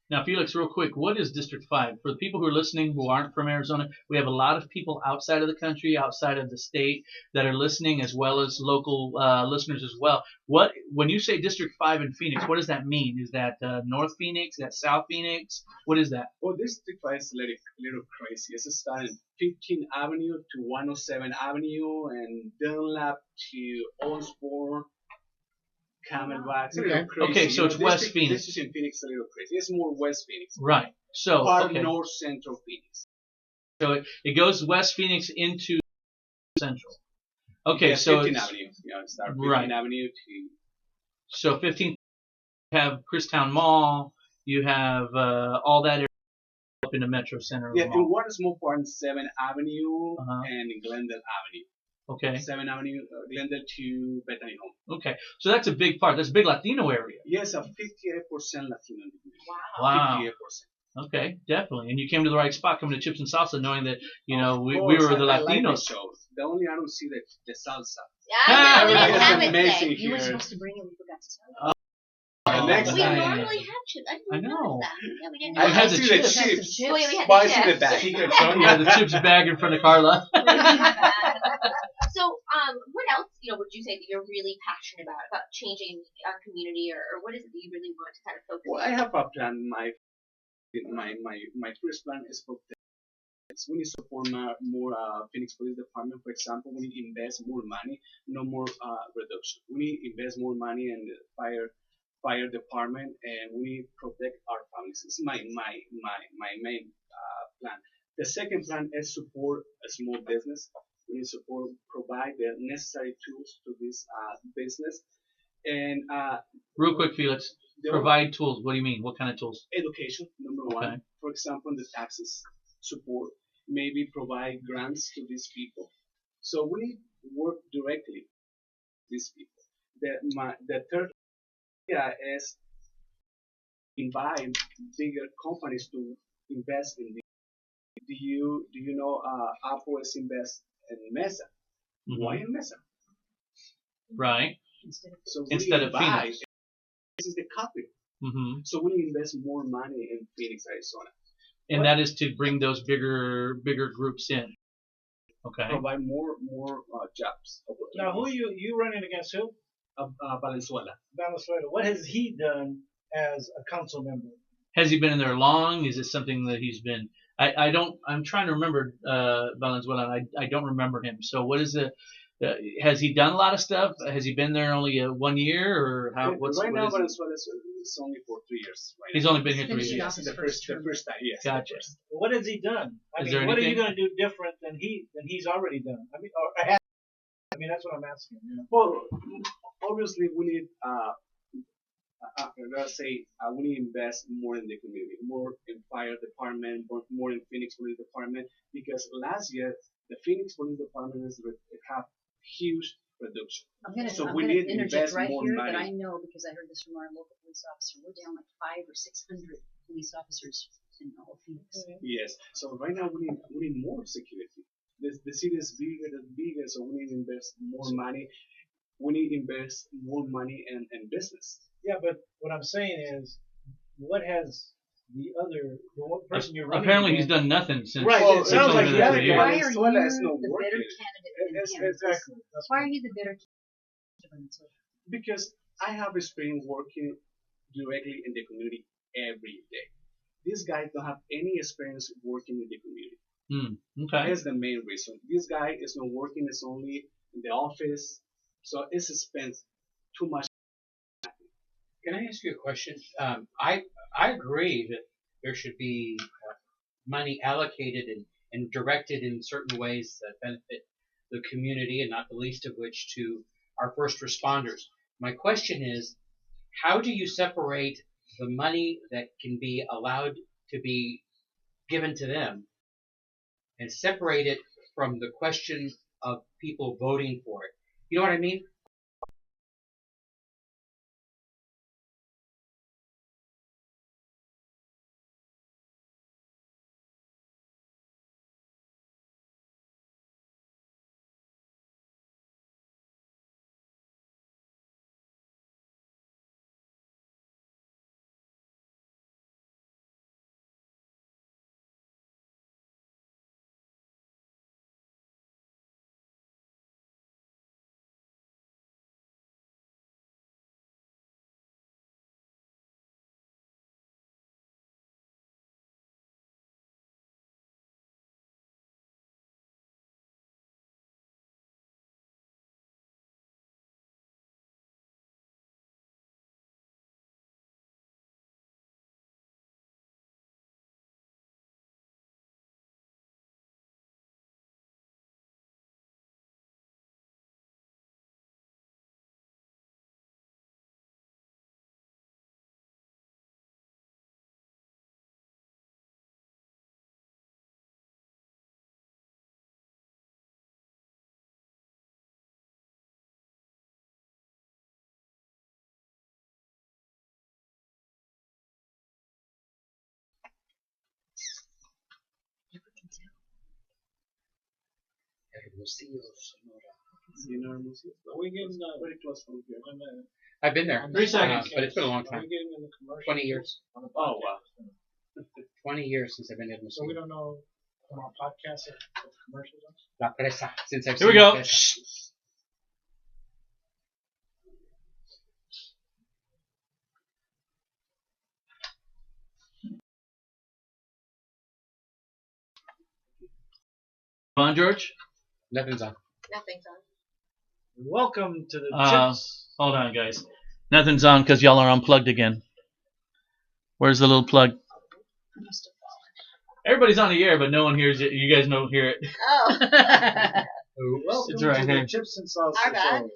Now, Felix, real quick, what is District 5? For the people who are listening who aren't from Arizona, we have a lot of people outside of the country, outside of the state that are listening, as well as local listeners as well. When you say District 5 in Phoenix, what does that mean? Is that North Phoenix? Is that South Phoenix? What is that? Well, District 5 is a little crazy. It's starting 15th Avenue to 107 Avenue and Dunlap to Osborne. Camelback. It's a little crazy. Okay, so it's West Phoenix. This is in Phoenix, a little crazy. It's more West Phoenix. Right. So North Central Phoenix. So it goes West Phoenix into Central. Okay, yeah, so 15th Avenue. Yeah, start 15th Avenue to. So 15th, you have Christown Mall. You have all that area up in the Metro Center. Yeah, and what is more important, 7th Avenue and Glendale Avenue. Okay. 7th Avenue, Glendale to Bethany Home. Okay, so that's a big part. That's a big Latino area. Yes, a 58% Latino. Wow. 58%. Okay, definitely. And you came to the right spot, coming to Chips and Salsa, knowing that we were the Latinos. Like the only I don't see the salsa. Yeah, I know. We It's have it amazing today. here. You were supposed to bring it, we forgot to tell you. Next We time. normally have chips. I didn't know. notice that. Yeah, we didn't I know had see the the chips. chips. Oh, yeah, we had Why the is it chips. the back? Yeah, the chips bag in front of Carla. So, what else, would you say that you're really passionate about changing our community, or what is it that you really want to kind of focus Well, on? I have a plan. My first plan is for this. We need to support more Phoenix Police Department. For example, we need to invest more money, no more reduction. We need to invest more money in the fire department, and we need to protect our families. This is my main plan. The second plan is support a small business. We need to provide the necessary tools to this business. And Real quick, Felix. Provide tools. What do you mean? What kind of tools? education, number one. For example, the taxes support. Maybe provide grants to these people. So we work directly with these people. The third idea is invite bigger companies to invest in this. Do you know Apple is invest in Mesa? Mm-hmm. Why in Mesa? Right. So Instead of Phoenix. This is the copy. Mm-hmm. So we invest more money in Phoenix, Arizona. And that is to bring those bigger groups in. Okay. Provide more jobs. Now, who you running against? Who? Valenzuela. Valenzuela. What has he done as a council member? Has he been in there long? Is it something that he's been? I'm trying to remember Valenzuela. I don't remember him. So what is it? Has he done a lot of stuff? Has he been there only 1 year, or how? Right now, Valenzuela is only for 3 years. Right He's now. only been here 3 Finishing years. off his The first time, yes. Gotcha. What has he done? I Is mean, there what are you anything? going to do different than he's already done? I mean, that's what I'm asking. Well, obviously we need let's say we need to invest more in the community, more in fire department, more in Phoenix Police Department, because last year the Phoenix Police Department have huge reduction. I'm we gonna need to interject invest right more here money. that I know because I heard this from our local police officer. We're down like 500 or 600 police officers in all of Phoenix. Yes. So right now we need more security. The city is bigger, so we need to invest more money. We need to invest more money in business. Yeah, but what I'm saying is, what has the one person you're running Apparently, he's against- done nothing since. Right, Well, it sounds like since the over other the years. Why guy are is you one that's the not bitter working. candidate than him? Exactly. That's Why are you the bitter candidate? Because I have experience working directly in the community every day. This guy don't have any experience working in the community. Okay. That's the main reason. This guy is not working, it's only in the office, so it's spent too much. Can I ask you a question? I agree that there should be money allocated and directed in certain ways that benefit the community, and not the least of which to our first responders. My question is, how do you separate the money that can be allowed to be given to them and separate it from the question of people voting for it? You know what I mean? You know, Are we getting very close from here. I've been there, 3 seconds. but it's been a long Are time. we getting in the commercial? 20 years. On the Oh, podcast? wow. 20 years since I've been able to So we see don't know on our podcast if commercials are? La Presa. Since I've Here we seen La go. Presa. Come on, George. Nothing's on. Nothing's on. Welcome to the Chips. Hold on, guys. Nothing's on because y'all are unplugged again. Where's the little plug? Everybody's on the air, but no one hears it. You guys don't hear it. Oh. Welcome It's right to here. the Chips and Salsa Our bad. show.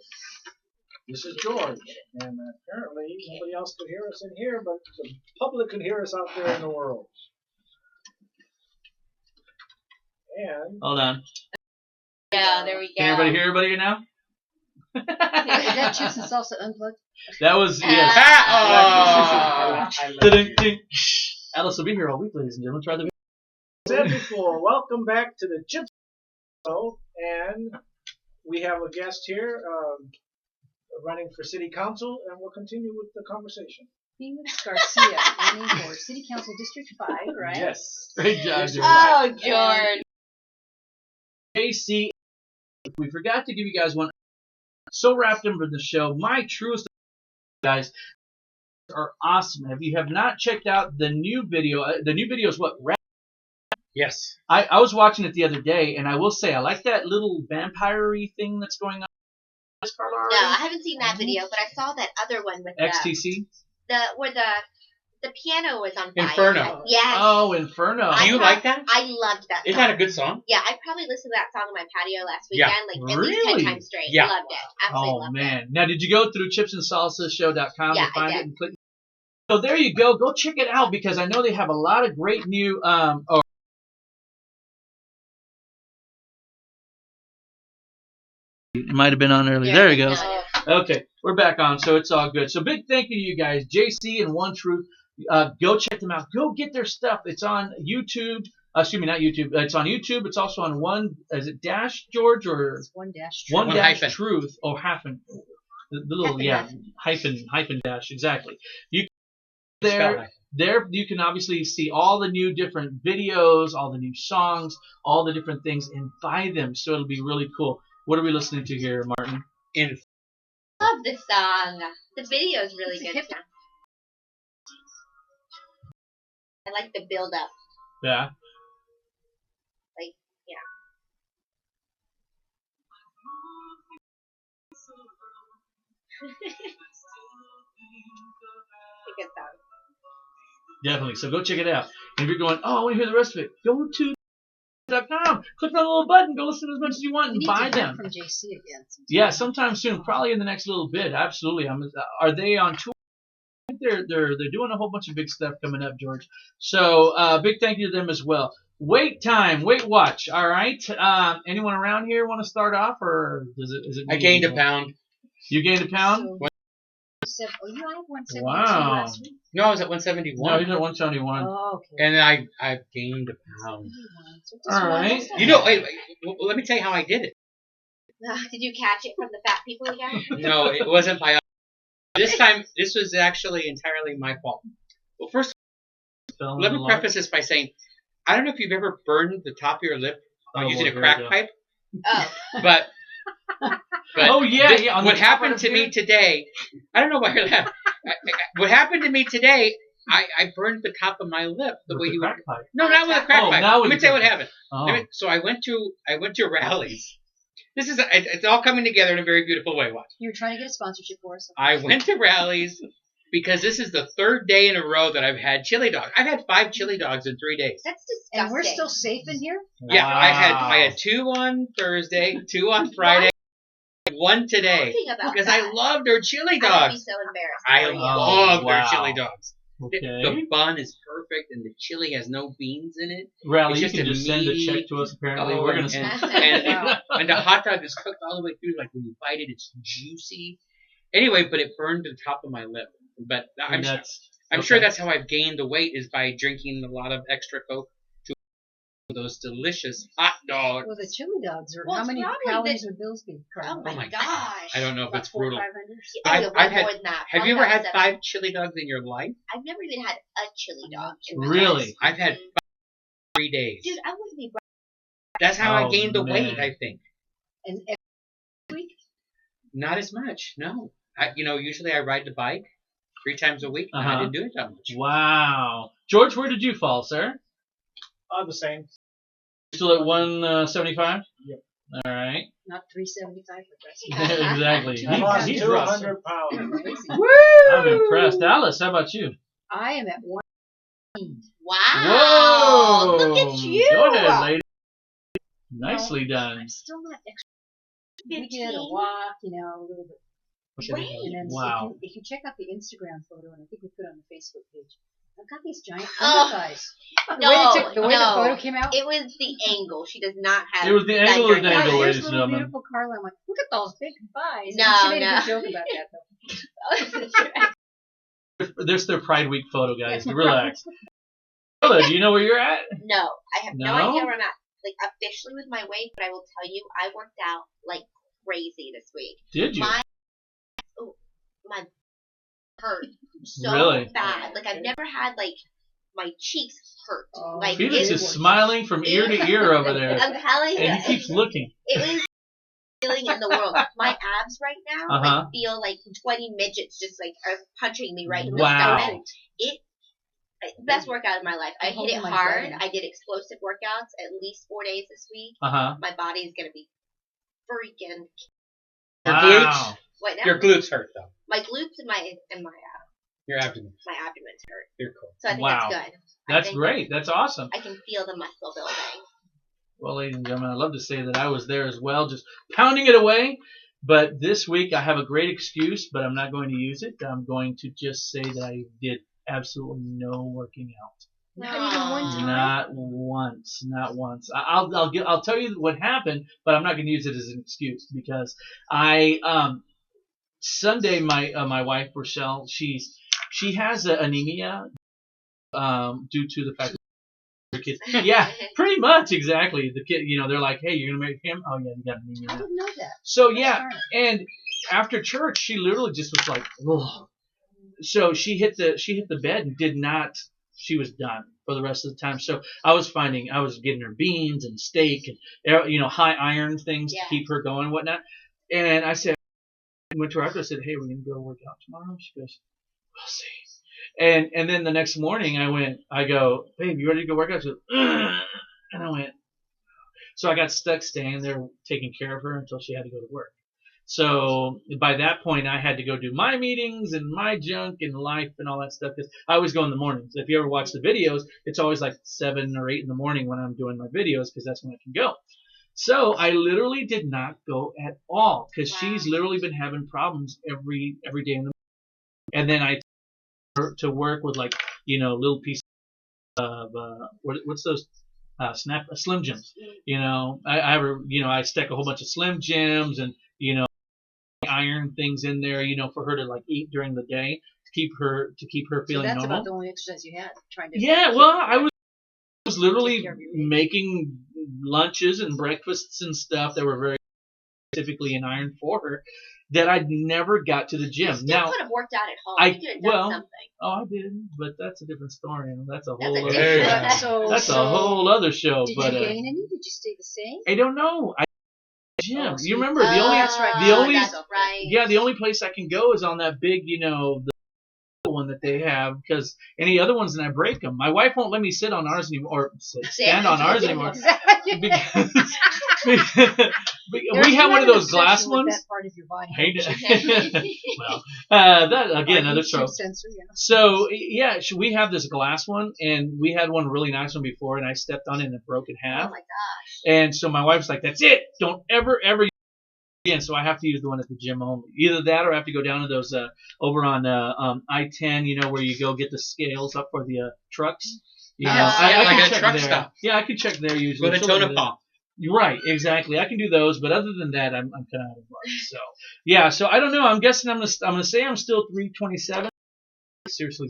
This is George, and apparently nobody else could hear us in here, but the public can hear us out there in the world. And Hold on. Yeah, there we go. Can everybody hear everybody now? Is that Chips and Salsa unplugged? That was, yes. Ah, oh, I love Ding, you. ding. Alice will be here all week, ladies and gentlemen. Try the said before, welcome back to the Chips show, and we have a guest here running for city council, and we'll continue with the conversation. Felix Garcia, running for City Council District 5, right? Yes. Great job, George. Oh, George. JC, we forgot to give you guys one. So wrapped in for the show. My truest guys are awesome. If you have not checked out the new video is what? Yes. I was watching it the other day, and I will say I like that little vampire-y thing that's going on. Carla, No, I haven't seen that video, but I saw that other one with XTC. where the The piano was on fire. Inferno. Yes. Oh, Inferno. Do you like that? I loved that song. Isn't that a good song? Yeah, I probably listened to that song on my patio last Yeah. weekend, like at least Really? 10 times straight. Yeah. Loved it. Absolutely Oh, loved it. man. Now, did you go through chipsandsalsashow.com Yeah, to find I it did. and click? So there you go. Go check it out because I know they have a lot of great new. It might have been on earlier. There he goes. Okay, we're back on, so it's all good. So big thank you to you guys, JC and One Truth. Go check them out. Go get their stuff. It's on YouTube. Excuse me, not YouTube. It's on YouTube. It's also on One. Is it Dash George or It's one dash. One One Dash hyphen. Truth? Oh, hyphen. The little hyphen dash exactly. You there you can obviously see all the new different videos, all the new songs, all the different things, and buy them. So it'll be really cool. What are we listening to here, Martin? Love this song. The video is really good. Too. I like the build up. Yeah. Like, yeah. It's a good song. Definitely. So go check it out. And if you're going, oh, I want to hear the rest of it, go to .com. Click on the little button. Go listen as much as you want and buy them. From JC again. Yeah, sometime soon. Probably in the next little bit. Absolutely. Are they on tour? I think they're doing a whole bunch of big stuff coming up, George. So big thank you to them as well. Wait time, Weight Watch. All right. Anyone around here want to start off, or is it? I gained a pound. You gained a pound? So, oh, you had 172 Wow. last week. No, I was at 171. No, he's at 171. Oh, okay. And I've gained a pound. So just All one right. less You know, wait, well, let me tell you how I did it. Did you catch it from the fat people again? No, it wasn't by. This time, this was actually entirely my fault. Well, first, let me preface this by saying, I don't know if you've ever burned the top of your lip using a crack pipe, Oh. but Oh, yeah. On what the top happened right to up me here? today, I don't know why you're laughing. What happened to me today, I burned the top of my lip the With way the you crack pipe. No, not with a crack Oh, pipe. now Let with me the tell you what crack happened. Oh. So I went to rallies. This is it's all coming together in a very beautiful way. Watch. You were trying to get a sponsorship for us. I went to rallies because this is the third day in a row that I've had chili dogs. I've had 5 chili dogs in 3 days. That's disgusting. And we're still safe in here? Yeah, Wow. I had 2 on Thursday, 2 on Friday, 1 today Talking about because that. I love their chili I would be dogs. so embarrassed. I for you. love wow. their chili dogs. Okay. The bun is perfect and the chili has no beans in it. Rally, It's you just can a just send a meaty- check to us. Apparently, Oh, we're gonna. and, and the hot dog is cooked all the way through. Like when you bite it, it's juicy. Anyway, but it burned the top of my lip. But I'm sure that's how I've gained the weight is by drinking a lot of extra Coke to those delicious hot dogs. Well, the chili dogs are. Well, how it's many probably calories would those be? Oh Oh my my gosh. I don't know if About it's 400 brutal. 500? Oh, I've- yeah, way I've had- more than that. Have Probably you ever about had 7. 5 chili dogs in your life? I've never even had a chili dog. in my Really? life. I've had 3 days. Dude, I wouldn't be. That's how I Oh, gained the man. weight, I think. And every week? Not as much, no. Usually I ride the bike 3 times a week, and I Uh-huh. didn't do it that much. Wow. George, where did you fall, sir? The same. Still at 175? Yep. All right. Not 375 for breast. Exactly. I lost He's rough. 200 pounds. Amazing. I'm impressed. Alice, how about you? I am at 1. Wow. Whoa. Look at you. Go ahead, lady. Nicely done. I'm still not extra. We did a 15. walk, a little bit. Wait. And then Wow. if you check out the Instagram photo, and I think we put it on the Facebook page, I've got these giant Oh. thighs. No, the way the no. photo came out. It was the angle. She does not have. It was the angle of the gigantic angle, thighs. ladies Here's and little gentlemen. beautiful Carla. I'm like, look at those big thighs. No, And she made a no. good joke about that, though. There's their Pride Week photo, guys. Relax. Carla, do you know where you're at? No, I have no No? idea where I'm at. Like officially with my weight, but I will tell you, I worked out like crazy this week. Did you? My hurt so Really? bad. Like I've never had like my cheeks hurt. Oh, Like Felix it, is smiling from ear to ear over there. I'm telling you, And he keeps looking. it was feeling in the world. My abs right now Uh-huh. like feel like 20 midgets just like are punching me right in the Wow. stomach. Best workout of my life. I hit it Oh my hard. God. I did explosive workouts at least 4 days this week. Uh-huh. My body is gonna be freaking. Your Wow. glutes? What now? Your glutes hurt, though. My glutes and my Your abdomen. My abdomen's hurt. You're cool. So I think Wow. that's good. That's great. That's awesome. I can feel the muscle building. Well, ladies and gentlemen, I'd love to say that I was there as well, just pounding it away. But this week I have a great excuse, but I'm not going to use it. I'm going to just say that I did absolutely no working out. Not even one time. Not once. Not once. I'll tell you what happened, but I'm not going to use it as an excuse because Sunday my wife Rochelle she has anemia due to the fact that her kids. Yeah, pretty much exactly. The kid, they're like, hey, you're gonna marry him? Oh yeah, you got anemia. I didn't know that. So yeah, and after church, she literally just was like, ugh. So she hit the bed and did not. She was done for the rest of the time. So I was getting her beans and steak and high iron things to keep her going and whatnot. And I went to her after. I said, hey, we're gonna go work out tomorrow. She goes, we'll see. And then the next morning I go, babe, you ready to go work out? She goes, ugh. And I went. So I got stuck staying there taking care of her until she had to go to work. So by that point, I had to go do my meetings and my junk and life and all that stuff because I always go in the mornings. If you ever watch the videos, it's always like 7 or 8 in the morning when I'm doing my videos because that's when I can go. So I literally did not go at all because she's literally been having problems every day in the morning. And then I took her to work with little pieces of what's those Slim Jims. I stack a whole bunch of Slim Jims and iron things in there, for her to eat during the day to keep her feeling so that's normal. about the only exercise you had, trying to. Yeah, well, I was literally making lunches and breakfasts and stuff that were very specifically in iron for her that I'd never got to the gym. You still could have worked out at home. You could have done something. Oh, I did, but that's a different story. That's a whole whole other show. Did you gain any? Did you stay the same? I don't know. Gym. You remember that's right. the only place I can go is on that big, the one that they have because any other ones then I break them. My wife won't let me sit on ours anymore or stand on ours anymore because we have one of those glass ones. That part of your body. Well, that again another show. Sensor, yeah. So yeah, we have this glass one and we had one really nice one before and I stepped on it and it broke in half. Oh my gosh. And so my wife's like, that's it. Don't ever use it again. So I have to use the one at the gym only. Either that or I have to go down to those over on I-10, where you go get the scales up for the trucks. I like can a check truck there. stop. Yeah, I can check there usually. Go to Tonopah. Right, exactly. I can do those, but other than that, I'm kind of out of luck. So yeah, so I don't know. I'm guessing I'm gonna say I'm still 327. Seriously,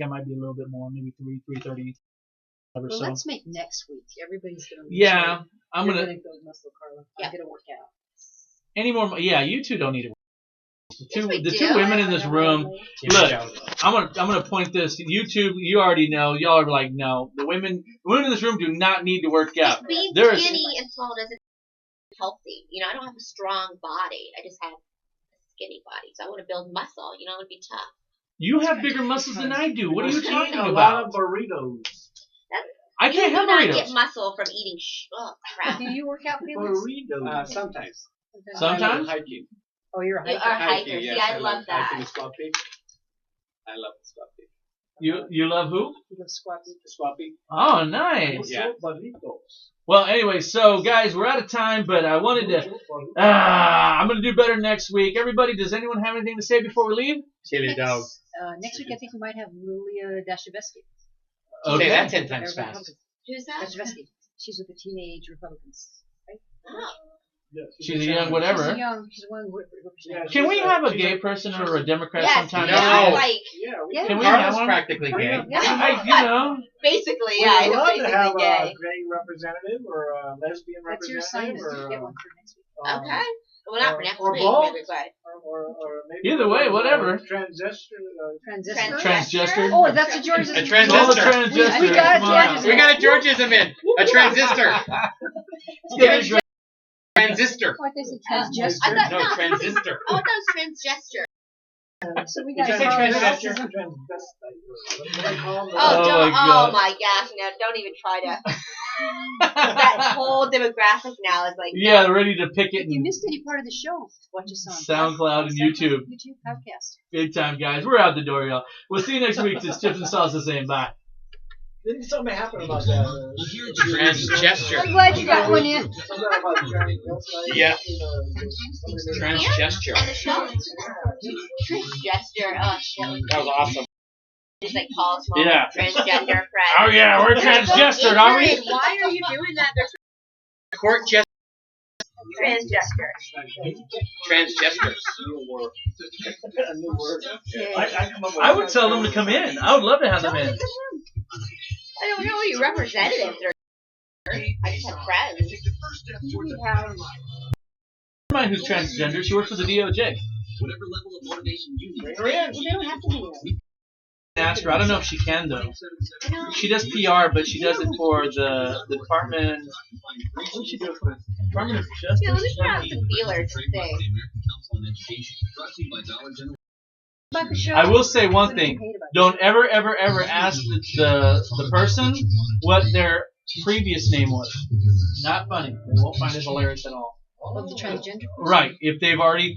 I might be a little bit more, maybe 330. Well, so. let's make next week. Everybody's gonna. Yeah, I'm gonna gonna go muscle, Carla. I'm gonna work out. Any more? Yeah, you two don't need to. The do. two women in this room. Look, I'm gonna point this. YouTube, you already know. Y'all are like, no. The women in this room do not need to work out. Being skinny and small doesn't healthy. I don't have a strong body. I just have a skinny body. So I want to build muscle. It would be tough. You have bigger muscles than I do. What are you talking a about? lot of burritos. I can't have not burritos. get muscle from eating crap. Do you work out, Felix? Burritos. Sometimes. Sometimes? Hiking. Oh, you're a You hiker. are hikers. Yes, See, I love that. Hiking squat peak. I love squat peak. You love who? You love squat beat. Squat peak. Oh, nice. Yeah. Well, anyway, so guys, we're out of time, but I wanted to. I'm gonna do better next week. Everybody, does anyone have anything to say before we leave? Chili dog. Next week, I think we might have Lilia Dashaveski. Okay. Say that 10 times fast. Who's that? Dashaveski. She's with the Teenage Republicans, right? Oh. She's a young whatever. She's young. She's one. Can we have a gay person or a Democrat Yes, sometime? No. Can we have Carla's one? practically gay. Basically, yeah. We'd It's love to basically have a gay. gay representative or a lesbian That's your representative. assignment. You get one for next week. Okay. Well, not for next or week, both. maybe, but. Or maybe Either way, whatever. Transistor. Transgesture. Oh, that's a George's. A transistor. All the transistors. We got Come on. George's. We got a Georgism in. A transistor. Get it, Transistor. Oh, I think it's a transgesture. I thought, No, transistor. Oh, I thought it was transgesture. So we Did got you say transvestite. transvestite? Oh my gosh, no, don't even try to. That whole demographic now is like, Yeah, they're ready to pick it If you in missed any part of the show, watch us on SoundCloud and YouTube. YouTube podcast. Big time, guys. We're out the door, y'all. We'll see you next week. It's Chips and Salsa saying bye. Didn't something happen about that? Transgesture. I'm glad you got one in. Something about transvestite? Yeah. Somebody- Transgesture. on the show. Transgesture. Oh shit. That was awesome. Just like Paul's mom, Yeah. transgender friend. Oh, yeah, we're transgestured, are we? Why are you doing that? They're Court gesture. transgender. Transgestures. A new word. I come up with I would tell them to come in. I would love to have them in. I don't know any representatives or. I just have friends. We have Mine who's transgender. She works for the DOJ. Bring her in. they don't have to be Ask her. I don't know if she can though. She does PR, but she does it for the department. What does she do it for? Department of Justice. Yeah, let me put out some feelers today. about the show. I will say one thing. Don't ever, ever, ever ask the person what their previous name was. Not funny. They won't find it hilarious at all. Of the transgender. Right. If they've already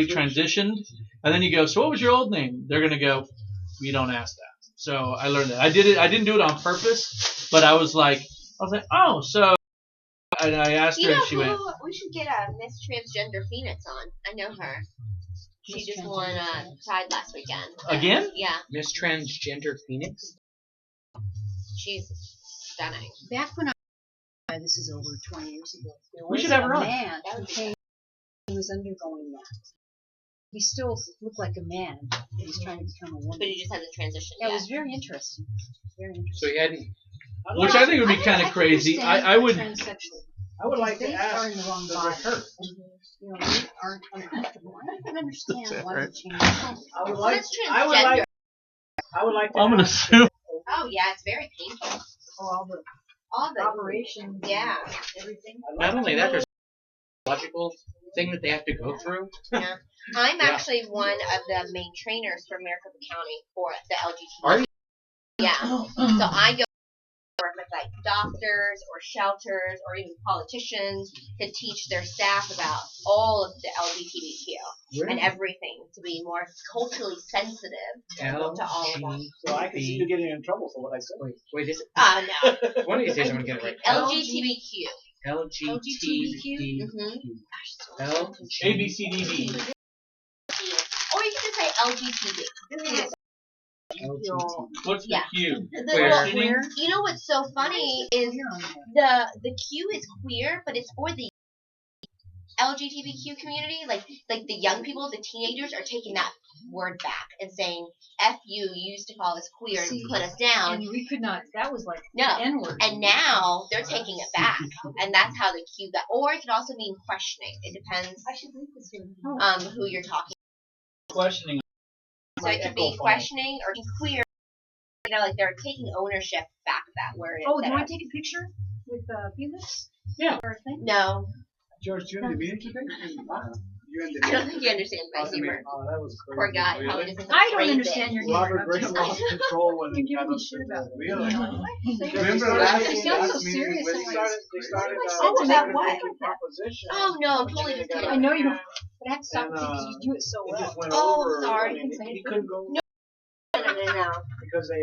transitioned, and then you go, so what was your old name? They're gonna go, we don't ask that. So I learned that. I didn't do it on purpose, but I was like, oh, so. And I asked You her, know and she went, who? We should get a Miss Transgender Phoenix on. I know her. She Miss just won Pride last weekend. Again? Yeah, Miss Transgender Phoenix. she's stunning. Back when this is over 20 years ago. There We was should have her a on. man who came. He was undergoing that. He still looked like a man. He was trying to become a woman. But he just hasn't transitioned That yet. was very interesting. Very interesting. So he hadn't. which I think would be kind of crazy. I would. Transsexual. I would like to They ask are in the wrong the body. recur. And, you know, they aren't uncomfortable. I can understand That's why right. they changed. I would Well, like. it's I would transgender. like. I would like to. I'm gonna ask- assume. Oh yeah, it's very painful. All the All the operations. and Yeah. Everything. Not only that, there's a logical thing that they have to go through. Yeah. I'm Yeah. actually one of the main trainers for Maricopa County for the LGBT. Are you? Yeah. So I go work with like doctors or shelters or even politicians to teach their staff about all of the LGBTQ and everything to be more culturally sensitive to all of them. So I can see you getting in trouble for what I said. Wait, is it? No. One of these days I'm gonna get it right. LGBTQ. LGBTQ. Mm-hmm. L. A B C D D. Or you can just say LGBT. What's the Yeah. Q? Well, Queer. you know what's so funny is the Q is queer, but it's for the LGBTQ community. Like the young people, the teenagers are taking that word back and saying "F you." You used to call us queer and put us down. And we could not. That was like No. the N-word. And now they're taking it back, and that's how the Q got. Or it could also mean questioning. It depends I should leave this here. who you're talking. Questioning. So it could be questioning or queer. You know, like they're taking ownership back of that word. Oh, do you instead want of- to take a picture with Felix? Yeah. Or a thing? No, George Jr. You mean today? You and I don't think he understands my humor. Oh, that was crazy. Poor guy. Really? Probably doesn't I don't phrase understand it. your humor. Robert I'm Grace telling lost you. control when You're he got giving me up shit to about the- it. Really? Remember Remember last last It meeting? sounds so Last meeting serious. when I'm like, they started Oh, about what? proposition. Oh no, totally just kidding. I know you, but I have to stop And, because you do it so It well. just went Oh, over. sorry. I mean, he couldn't go No, no. because they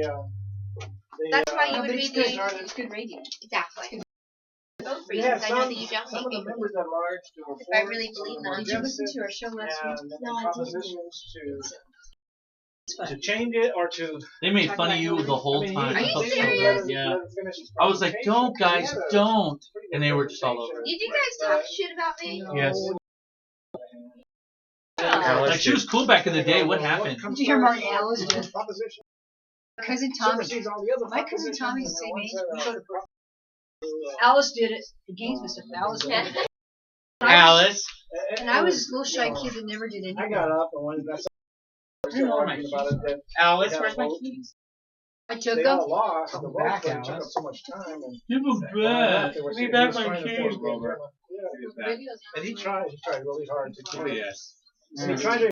That's why you No, would but be it's good. the It's good radio. exactly. Those They had reasons, I know that you don't some hate of the me. members at large to report. I really believe some were that. Did you against listen it, to our show last week? and No, I propositions It's fun. to change it or to. They made fun of you the whole time. Are you I felt so serious? bad. Yeah. I was like, don't, guys, don't. And they were just all over it. Did you guys talk shit about me? Yes. Oh. Like, she was cool back in the day. What happened? Did you hear Martin Alice do it? Proposition Cousin Tommy. supersedes all the other My cousin propositions, Tommy's and the same ones age. that are- Alice did it. The gamesman Alice did it. Alice. And I was a little shy kid that never did I anything. got up and when that's arguing about it that Alice, Yeah, where's my well, keys? I took they them. all lost. The Come votes back, but it took Alice. up so much time. And Give them back. they were Give me saying back he was my trying to enforce keys. the agreement. Yeah, and he tried really hard to keep it. yes. And he tried to